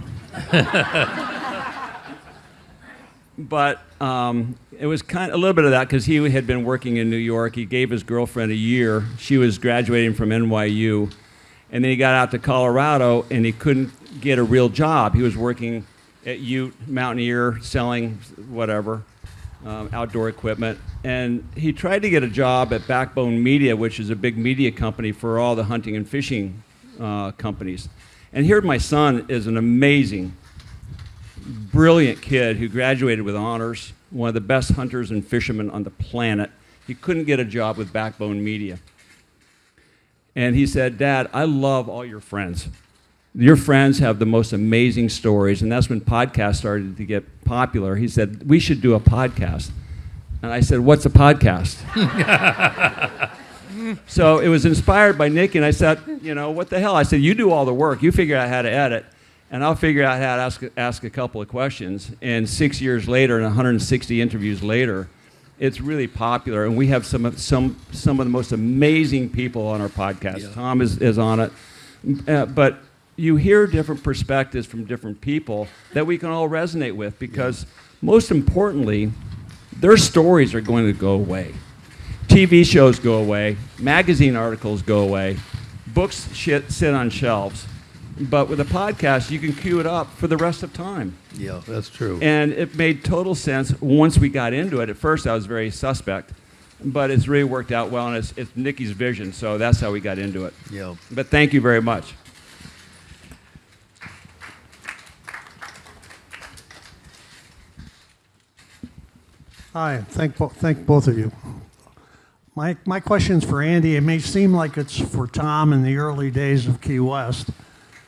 But it was kind of a little bit of that, because he had been working in New York. He gave his girlfriend a year. She was graduating from NYU. And then he got out to Colorado, and he couldn't get a real job. He was working at Ute, Mountaineer, selling whatever, outdoor equipment. And he tried to get a job at Backbone Media, which is a big media company for all the hunting and fishing companies. And here my son is an amazing, brilliant kid who graduated with honors, one of the best hunters and fishermen on the planet. He couldn't get a job with Backbone Media. And he said, "Dad, I love all your friends. Your friends have the most amazing stories." And that's when podcasts started to get popular. He said, "We should do a podcast." And I said, "What's a podcast?" So it was inspired by Nick, and I said, you know, what the hell? I said, "You do all the work. You figure out how to edit, and I'll figure out how to ask a couple of questions." And 6 years later, and 160 interviews later, it's really popular. And we have some of the most amazing people on our podcast. Yeah. Tom is on it. But you hear different perspectives from different people that we can all resonate with, because most importantly, their stories are going to go away. TV shows go away, magazine articles go away, books sit on shelves. But with a podcast, you can queue it up for the rest of time. Yeah, that's true. And it made total sense once we got into it. At first, I was very suspect, but it's really worked out well, and it's Nikki's vision, so that's how we got into it. Yeah. But thank you very much. Hi, thank both of you. My question's for Andy. It may seem like it's for Tom in the early days of Key West.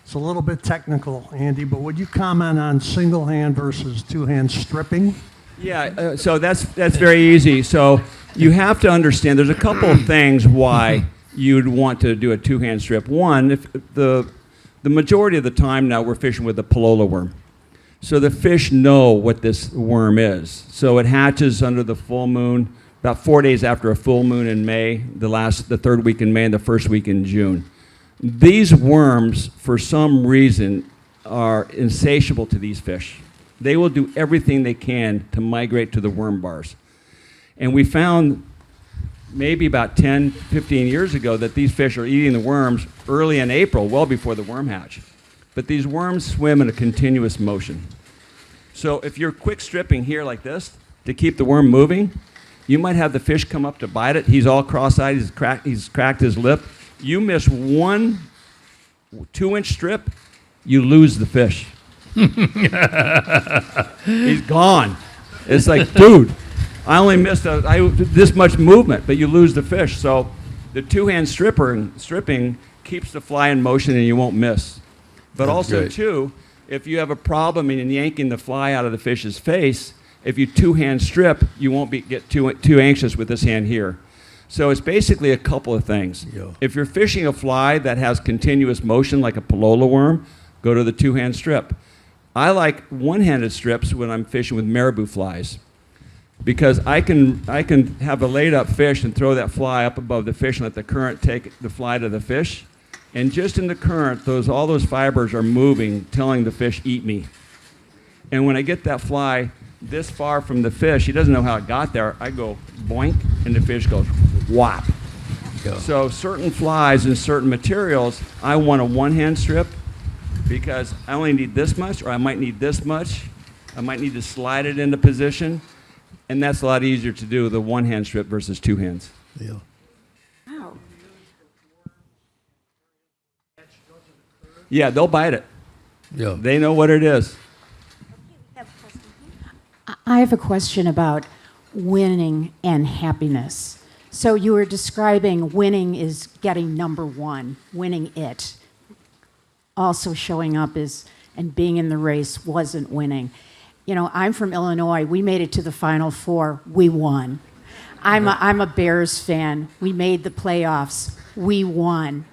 It's a little bit technical, Andy, but would you comment on single hand versus two hand stripping? Yeah, so that's very easy. So you have to understand there's a couple of things why you'd want to do a two-hand strip. One, if the majority of the time now we're fishing with the Pallola worm. So the fish know what this worm is. So it hatches under the full moon, about 4 days after a full moon in May, the third week in May and the first week in June. These worms, for some reason, are insatiable to these fish. They will do everything they can to migrate to the worm bars. And we found maybe about 10, 15 years ago that these fish are eating the worms early in April, well before the worm hatch. But these worms swim in a continuous motion. So if you're quick stripping here like this to keep the worm moving, you might have the fish come up to bite it. He's all cross-eyed, he's cracked his lip. You miss one 2-inch strip, you lose the fish. He's gone. It's like, dude, I only missed this much movement, but you lose the fish. So the two-hand stripping keeps the fly in motion and you won't miss. But That's also, great. too, if you have a problem in yanking the fly out of the fish's face, if you two-hand strip, you won't get too anxious with this hand here. So it's basically a couple of things. Yeah. If you're fishing a fly that has continuous motion, like a palola worm, go to the two-hand strip. I like one-handed strips when I'm fishing with marabou flies, because I can have a laid-up fish and throw that fly up above the fish and let the current take the fly to the fish. And just in the current, all those fibers are moving, telling the fish, eat me. And when I get that fly this far from the fish, he doesn't know how it got there, I go boink, and the fish goes whop. Yeah. So certain flies and certain materials, I want a one-hand strip because I only need this much, or I might need this much. I might need to slide it into position, and that's a lot easier to do, the one-hand strip versus two hands. Yeah. Wow. Yeah, they'll bite it. Yeah. They know what it is. I have a question about winning and happiness. So you were describing winning is getting number one, winning it. Also showing up and being in the race wasn't winning. You know, I'm from Illinois. We made it to the Final Four. We won. I'm a Bears fan. We made the playoffs. We won.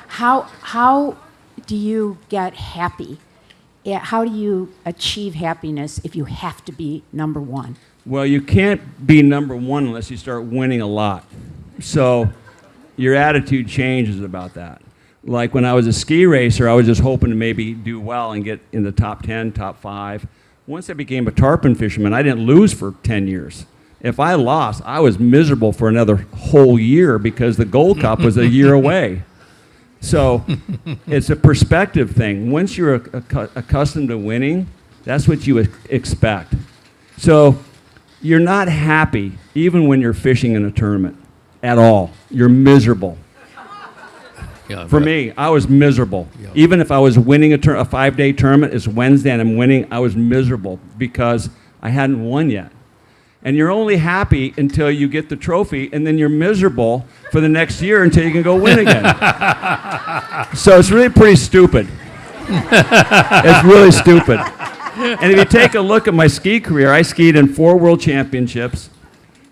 How do you get happy? How do you achieve happiness if you have to be number one? Well, you can't be number one unless you start winning a lot. So your attitude changes about that. Like when I was a ski racer, I was just hoping to maybe do well and get in the top 10, top 5. Once I became a tarpon fisherman, I didn't lose for 10 years. If I lost, I was miserable for another whole year because the Gold Cup was a year away. So it's a perspective thing. Once you're accustomed to winning, that's what you expect. So you're not happy even when you're fishing in a tournament at all. You're miserable. Yeah, For me, I was miserable. Yeah. Even if I was winning a 5-day tournament, it's Wednesday and I'm winning, I was miserable because I hadn't won yet. And you're only happy until you get the trophy, and then you're miserable for the next year until you can go win again. So it's really pretty stupid. It's really stupid. And if you take a look at my ski career, I skied in 4 world championships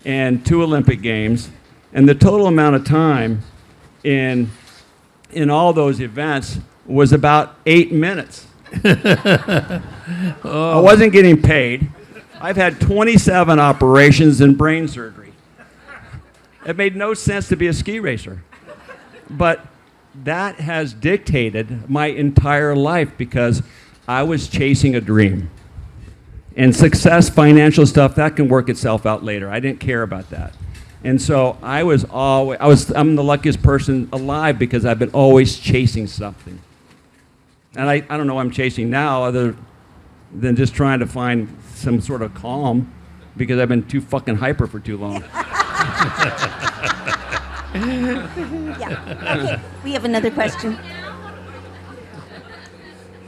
and 2 Olympic games, and the total amount of time in all those events was about 8 minutes. I wasn't getting paid. I've had 27 operations and brain surgery. It made no sense to be a ski racer. But that has dictated my entire life because I was chasing a dream. And success, financial stuff, that can work itself out later. I didn't care about that. And so I'm the luckiest person alive because I've been always chasing something. And I don't know what I'm chasing now other than just trying to find some sort of calm because I've been too fucking hyper for too long. Yeah. Okay, we have another question.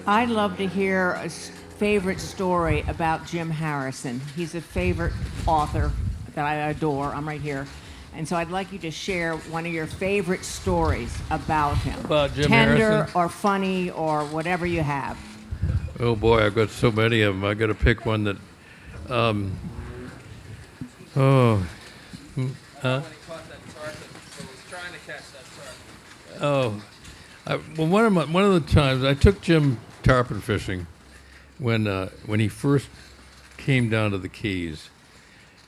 I'd love to hear a favorite story about Jim Harrison. He's a favorite author that I adore. I'm right here. And so I'd like you to share one of your favorite stories about him. About Jim Tender Harrison? or funny or whatever you have. Oh boy, I've got so many of them. I got to pick one that. One of the times I took Jim tarpon fishing when he first came down to the Keys,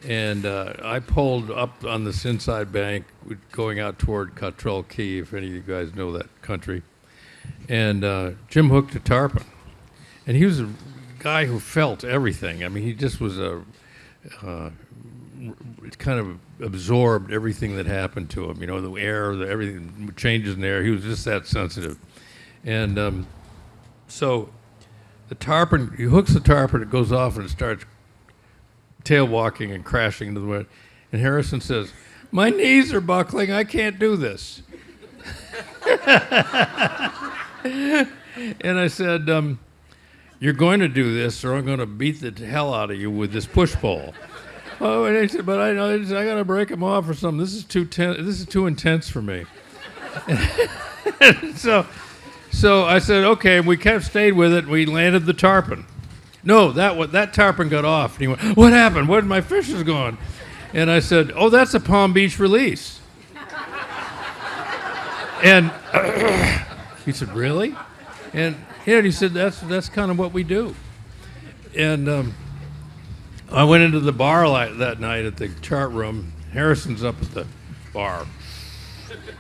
and I pulled up on this inside bank, going out toward Cottrell Key, if any of you guys know that country, and Jim hooked a tarpon. And he was a guy who felt everything. I mean, he just was kind of absorbed everything that happened to him. You know, the air, everything changes in the air. He was just that sensitive. And so the tarpon, he hooks the tarpon, it goes off and it starts tail walking and crashing into the wind. And Harrison says, "My knees are buckling. I can't do this." And I said, you're going to do this or I'm going to beat the hell out of you with this push pole. Oh, and he said, but I know, I got to break him off or something. This is too intense for me. So I said, okay, and we stayed with it. We landed the tarpon. No, that tarpon got off. And he went, what happened? Where did my fishes gone? And I said, oh, that's a Palm Beach release. And he said, really? And he said, that's kind of what we do. And I went into the bar that night at the chart room. Harrison's up at the bar.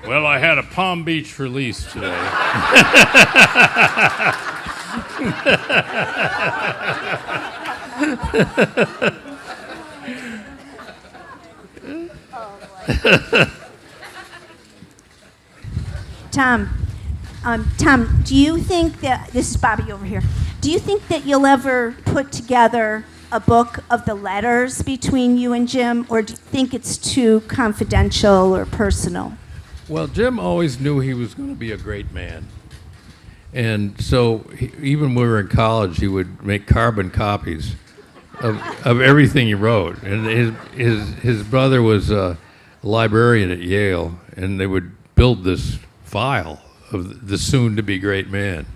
Well, I had a Palm Beach release today. Tom, do you think that, this is Bobby over here, do you think that you'll ever put together a book of the letters between you and Jim, or do you think it's too confidential or personal? Well, Jim always knew he was going to be a great man. And so even when we were in college, he would make carbon copies of everything he wrote. And his brother was a librarian at Yale, and they would build this file of the soon-to-be great man.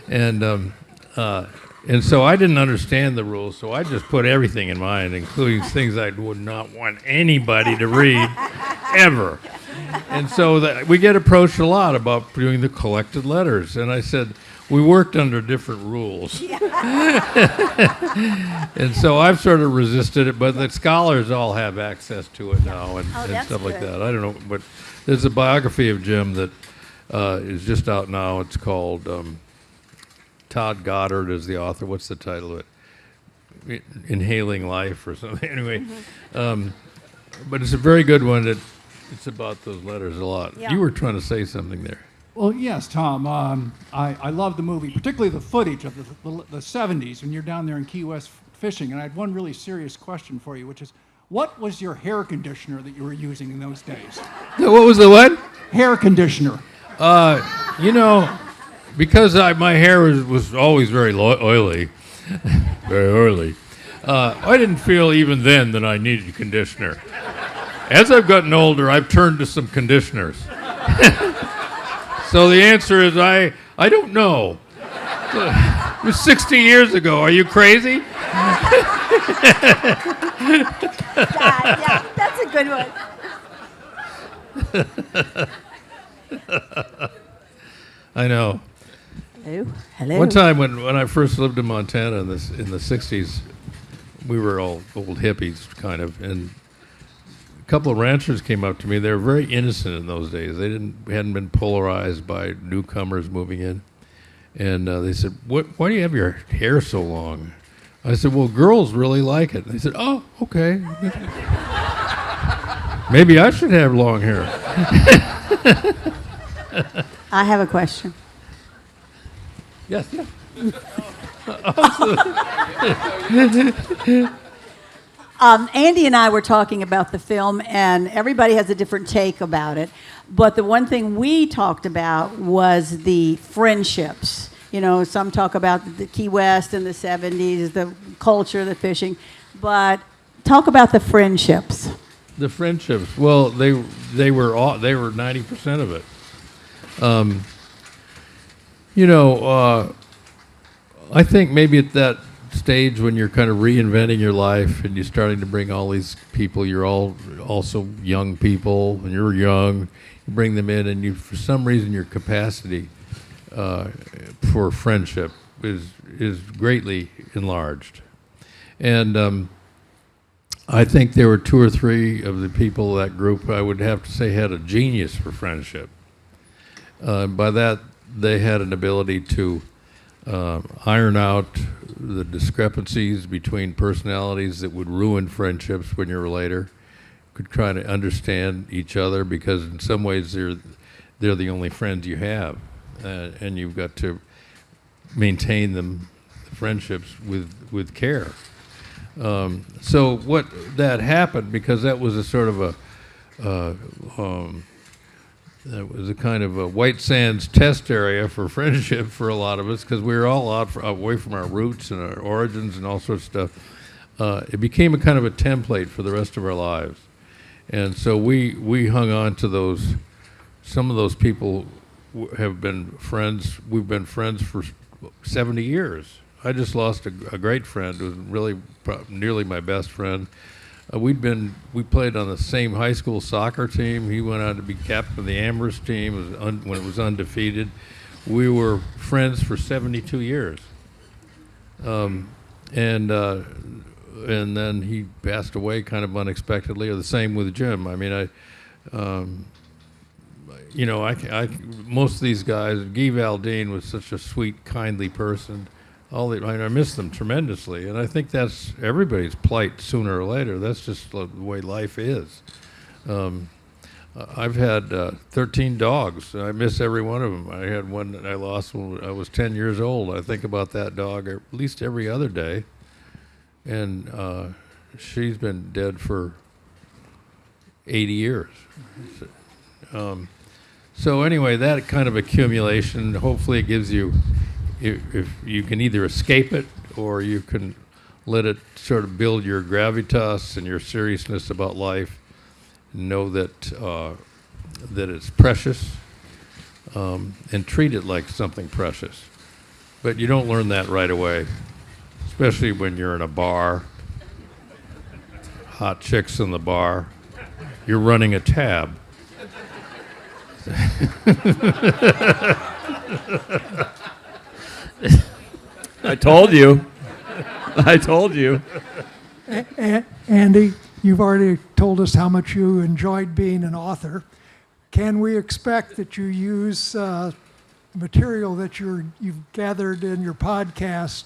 And so I didn't understand the rules, so I just put everything in mine, including things I would not want anybody to read, ever. And so we get approached a lot about doing the collected letters. And I said, we worked under different rules. And so I've sort of resisted it, but the scholars all have access to it now and stuff like that. I don't know, but there's a biography of Jim that is just out now. It's called Todd Goddard is the author. What's the title of it? Inhaling Life or something. Anyway, but it's a very good one. It's about those letters a lot. Yeah. You were trying to say something there. Well, yes, Tom. I love the movie, particularly the footage of the 70s when you're down there in Key West fishing. And I had one really serious question for you, which is, what was your hair conditioner that you were using in those days? What was the what? Hair conditioner. Because my hair was always very oily, very oily, I didn't feel even then that I needed conditioner. As I've gotten older, I've turned to some conditioners. So the answer is I don't know. It was 60 years ago. Are you crazy? Yeah, that's a good one. I know. Hello. One time when I first lived in Montana in the 60s, we were all old hippies, kind of, and a couple of ranchers came up to me. They were very innocent in those days. They hadn't been polarized by newcomers moving in. And they said, why do you have your hair so long? I said, well, girls really like it. And they said, oh, okay. Maybe I should have long hair. I have a question. Yes, yeah. Andy and I were talking about the film, and everybody has a different take about it. But the one thing we talked about was the friendships. You know, some talk about the Key West in the 70s, the culture, the fishing. But talk about the friendships. The friendships. Well, they were 90% of it. I think maybe at that stage when you're kind of reinventing your life and you're starting to bring all these people, you're all also young people, and you're young, you bring them in, and for some reason your capacity for friendship is greatly enlarged. And I think there were 2 or 3 of the people of that group I would have to say had a genius for friendship. By that, they had an ability to iron out the discrepancies between personalities that would ruin friendships when you're later. Could try to understand each other because in some ways they're the only friends you have, and you've got to maintain them friendships with care. So what that happened, because that was a sort of a It was a kind of a white sands test area for friendship for a lot of us because we were all away from our roots and our origins and all sorts of stuff. It became a kind of a template for the rest of our lives. And so we hung on to those. Some of those people have been friends. We've been friends for 70 years. I just lost a great friend who was really nearly my best friend. We played on the same high school soccer team. He went on to be captain of the Amherst team when it was undefeated. We were friends for 72 years. And then he passed away kind of unexpectedly, or the same with Jim. I mean, most of these guys, Guy Valdene was such a sweet, kindly person. I miss them tremendously, and I think that's everybody's plight sooner or later. That's just the way life is. I've had 13 dogs. I miss every one of them. I had one that I lost when I was 10 years old. I think about that dog at least every other day, and she's been dead for 80 years. So anyway, that kind of accumulation, hopefully it gives you, if you can either escape it or you can let it sort of build your gravitas and your seriousness about life, and know that that it's precious, and treat it like something precious. But you don't learn that right away, especially when you're in a bar, hot chicks in the bar, you're running a tab. I told you. I told you. Andy, you've already told us how much you enjoyed being an author. Can we expect that you use material that you've gathered in your podcast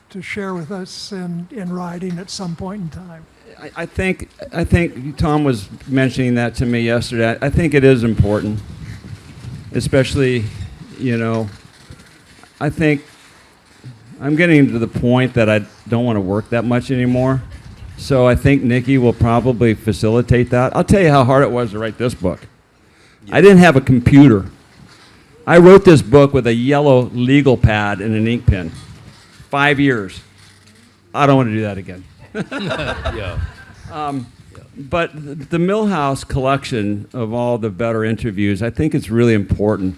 to share with us in writing at some point in time? I think Tom was mentioning that to me yesterday. I think it is important, especially, I think I'm getting to the point that I don't want to work that much anymore. So I think Nikki will probably facilitate that. I'll tell you how hard it was to write this book. Yeah. I didn't have a computer. I wrote this book with a yellow legal pad and an ink pen. 5 years. I don't want to do that again. Yeah. But the Millhouse collection of all the better interviews, I think it's really important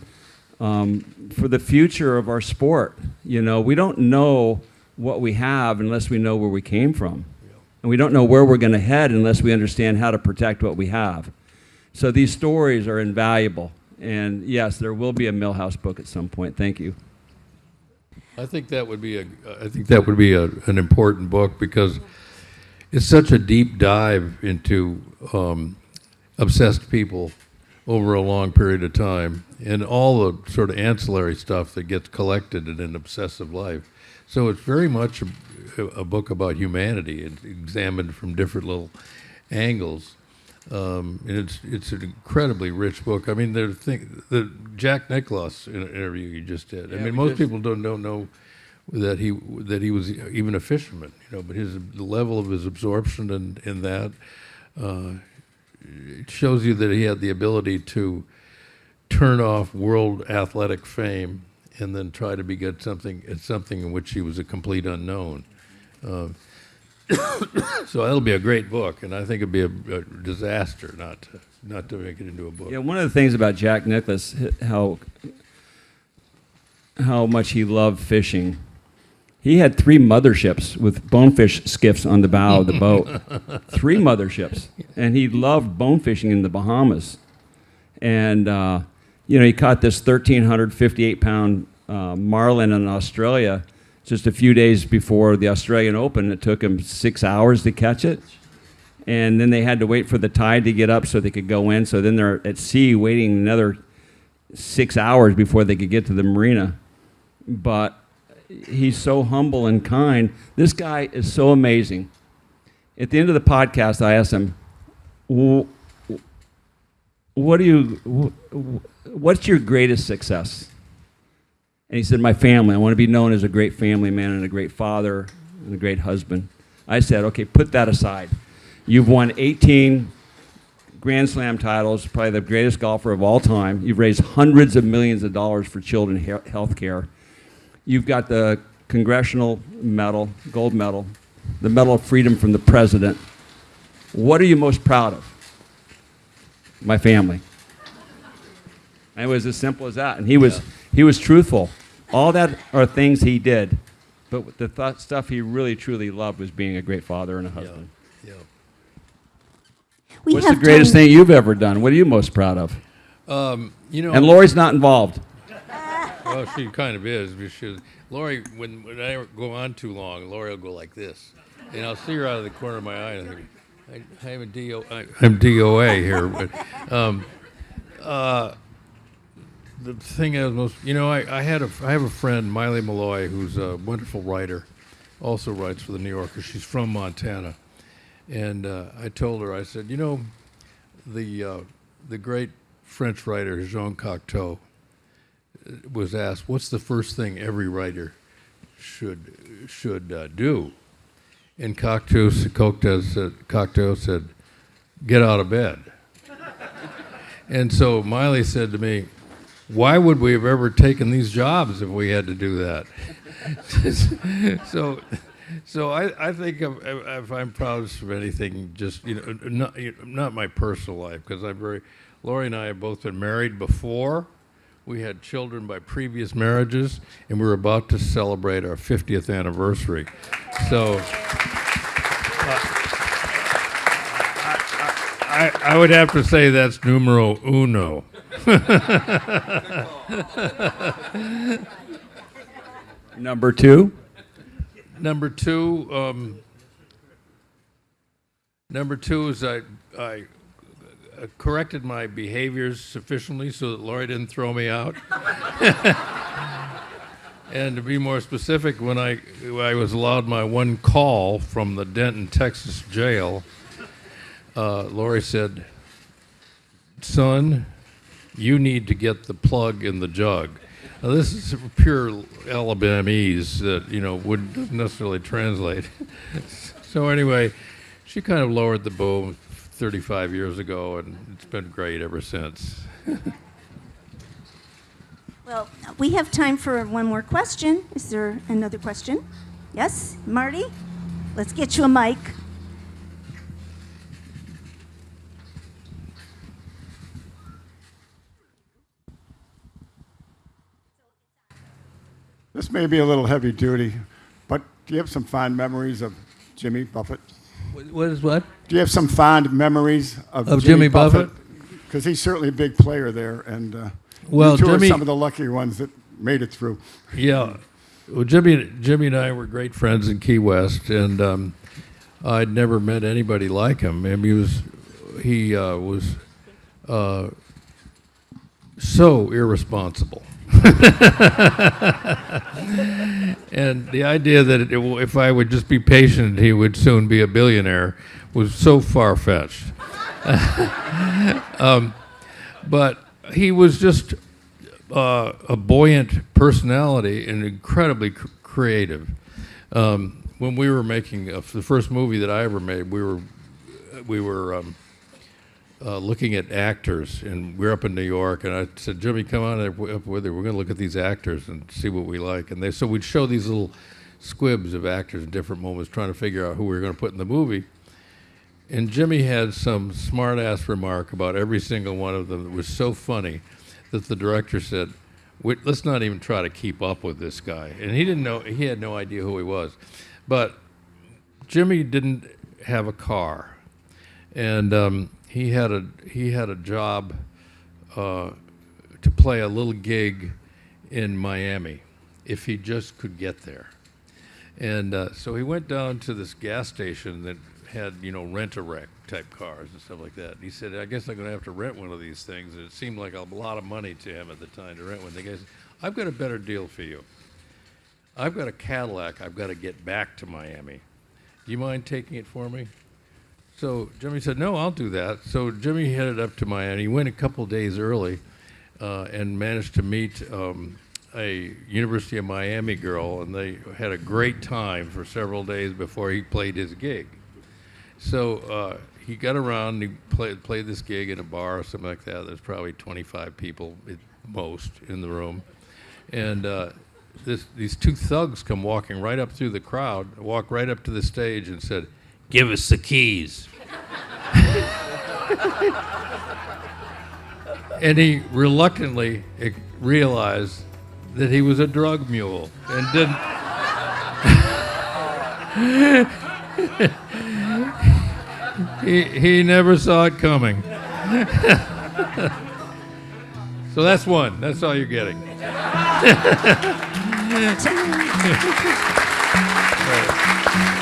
for the future of our sport. We don't know what we have unless we know where we came from. Yeah. And we don't know where we're going to head unless we understand how to protect what we have. So these stories are invaluable. And yes, there will be a Millhouse book at some point. Thank you. I think that would be an important book because it's such a deep dive into obsessed people over a long period of time and all the sort of ancillary stuff that gets collected in an obsessive life. So it's very much a book about humanity and examined from different little angles. And it's an incredibly rich book. I mean, the Jack Nicklaus interview you just did. Yeah, I mean, most people don't know that he was even a fisherman, but the level of his absorption in that it shows you that he had the ability to turn off world athletic fame and then try to be good something in which he was a complete unknown. So that'll be a great book, and I think it'd be a disaster not to make it into a book. Yeah, one of the things about Jack Nicklaus, how much he loved fishing. He had 3 motherships with bonefish skiffs on the bow of the boat. 3 motherships, and he loved bone fishing in the Bahamas. And he caught this 1,358-pound marlin in Australia just a few days before the Australian Open. It took him 6 hours to catch it. And then they had to wait for the tide to get up so they could go in. So then they're at sea waiting another 6 hours before they could get to the marina. But he's so humble and kind. This guy is so amazing. At the end of the podcast, I asked him, what's your greatest success? And he said, my family. I want to be known as a great family man and a great father and a great husband. I said, okay, put that aside. You've won 18 Grand Slam titles, probably the greatest golfer of all time. You've raised hundreds of millions of dollars for children health care. You've got the Congressional Medal, gold medal, the Medal of Freedom from the President. What are you most proud of? My family. And it was as simple as that. And he was truthful. All that are things he did. But the stuff he really, truly loved was being a great father and a husband. Yeah. What's the greatest thing you've ever done? What are you most proud of? And Laurie's not involved. Well, she kind of is. Laurie, when I go on too long, Laurie will go like this. And I'll see her out of the corner of my eye and I think, I'm DOA here. But the thing I was most, I have a friend, Miley Malloy, who's a wonderful writer, also writes for the New Yorker. She's from Montana. And I told her, I said, the great French writer Jean Cocteau was asked, what's the first thing every writer should do? And Cocteau said, get out of bed. And so Miley said to me, why would we have ever taken these jobs if we had to do that? So I think if I'm proudest of anything, just not my personal life, because Laurie and I have both been married before. We had children by previous marriages, and we're about to celebrate our 50th anniversary. So I would have to say that's numero uno. Number two? Number two is I corrected my behaviors sufficiently so that Laurie didn't throw me out. And to be more specific, when I was allowed my one call from the Denton, Texas jail, Laurie said, son, you need to get the plug in the jug. Now, this is pure Alabamese that, wouldn't necessarily translate. So anyway, she kind of lowered the bow 35 years ago, and it's been great ever since. Well, we have time for one more question. Is there another question? Yes, Marty? Let's get you a mic. This may be a little heavy duty, but do you have some fond memories of Jimmy Buffett? What is what? Do you have some fond memories of Jimmy Buffett? Because he's certainly a big player there, and well, you two Jimmy, are some of the lucky ones that made it through. Yeah. Well, Jimmy and I were great friends in Key West, and I'd never met anybody like him. I mean, he was so irresponsible. And the idea that if I would just be patient, he would soon be a billionaire was so far-fetched. But he was just a buoyant personality and incredibly creative. When we were making the first movie that I ever made, we were looking at actors, and we were up in New York, and I said, Jimmy, come on up with her. We're going to look at these actors and see what we like. And so we'd show these little squibs of actors in different moments, trying to figure out who we were going to put in the movie. And Jimmy had some smart-ass remark about every single one of them that was so funny that the director said, let's not even try to keep up with this guy. And he had no idea who he was. But Jimmy didn't have a car. And he had a job to play a little gig in Miami if he just could get there. And so he went down to this gas station that had, rent-a-wreck type cars and stuff like that. And he said, I guess I'm going to have to rent one of these things. And it seemed like a lot of money to him at the time to rent one. The guy said, I've got a better deal for you. I've got a Cadillac. I've got to get back to Miami. Do you mind taking it for me? So Jimmy said, no, I'll do that. So Jimmy headed up to Miami. He went a couple days early and managed to meet a University of Miami girl, and they had a great time for several days before he played his gig. So he got around, he played this gig in a bar or something like that. There's probably 25 people at most in the room. And these two thugs come walking right up through the crowd, walked right up to the stage and said, "Give us the keys." And he reluctantly realized that he was a drug mule and didn't. He never saw it coming. So that's one. That's all you're getting. Right.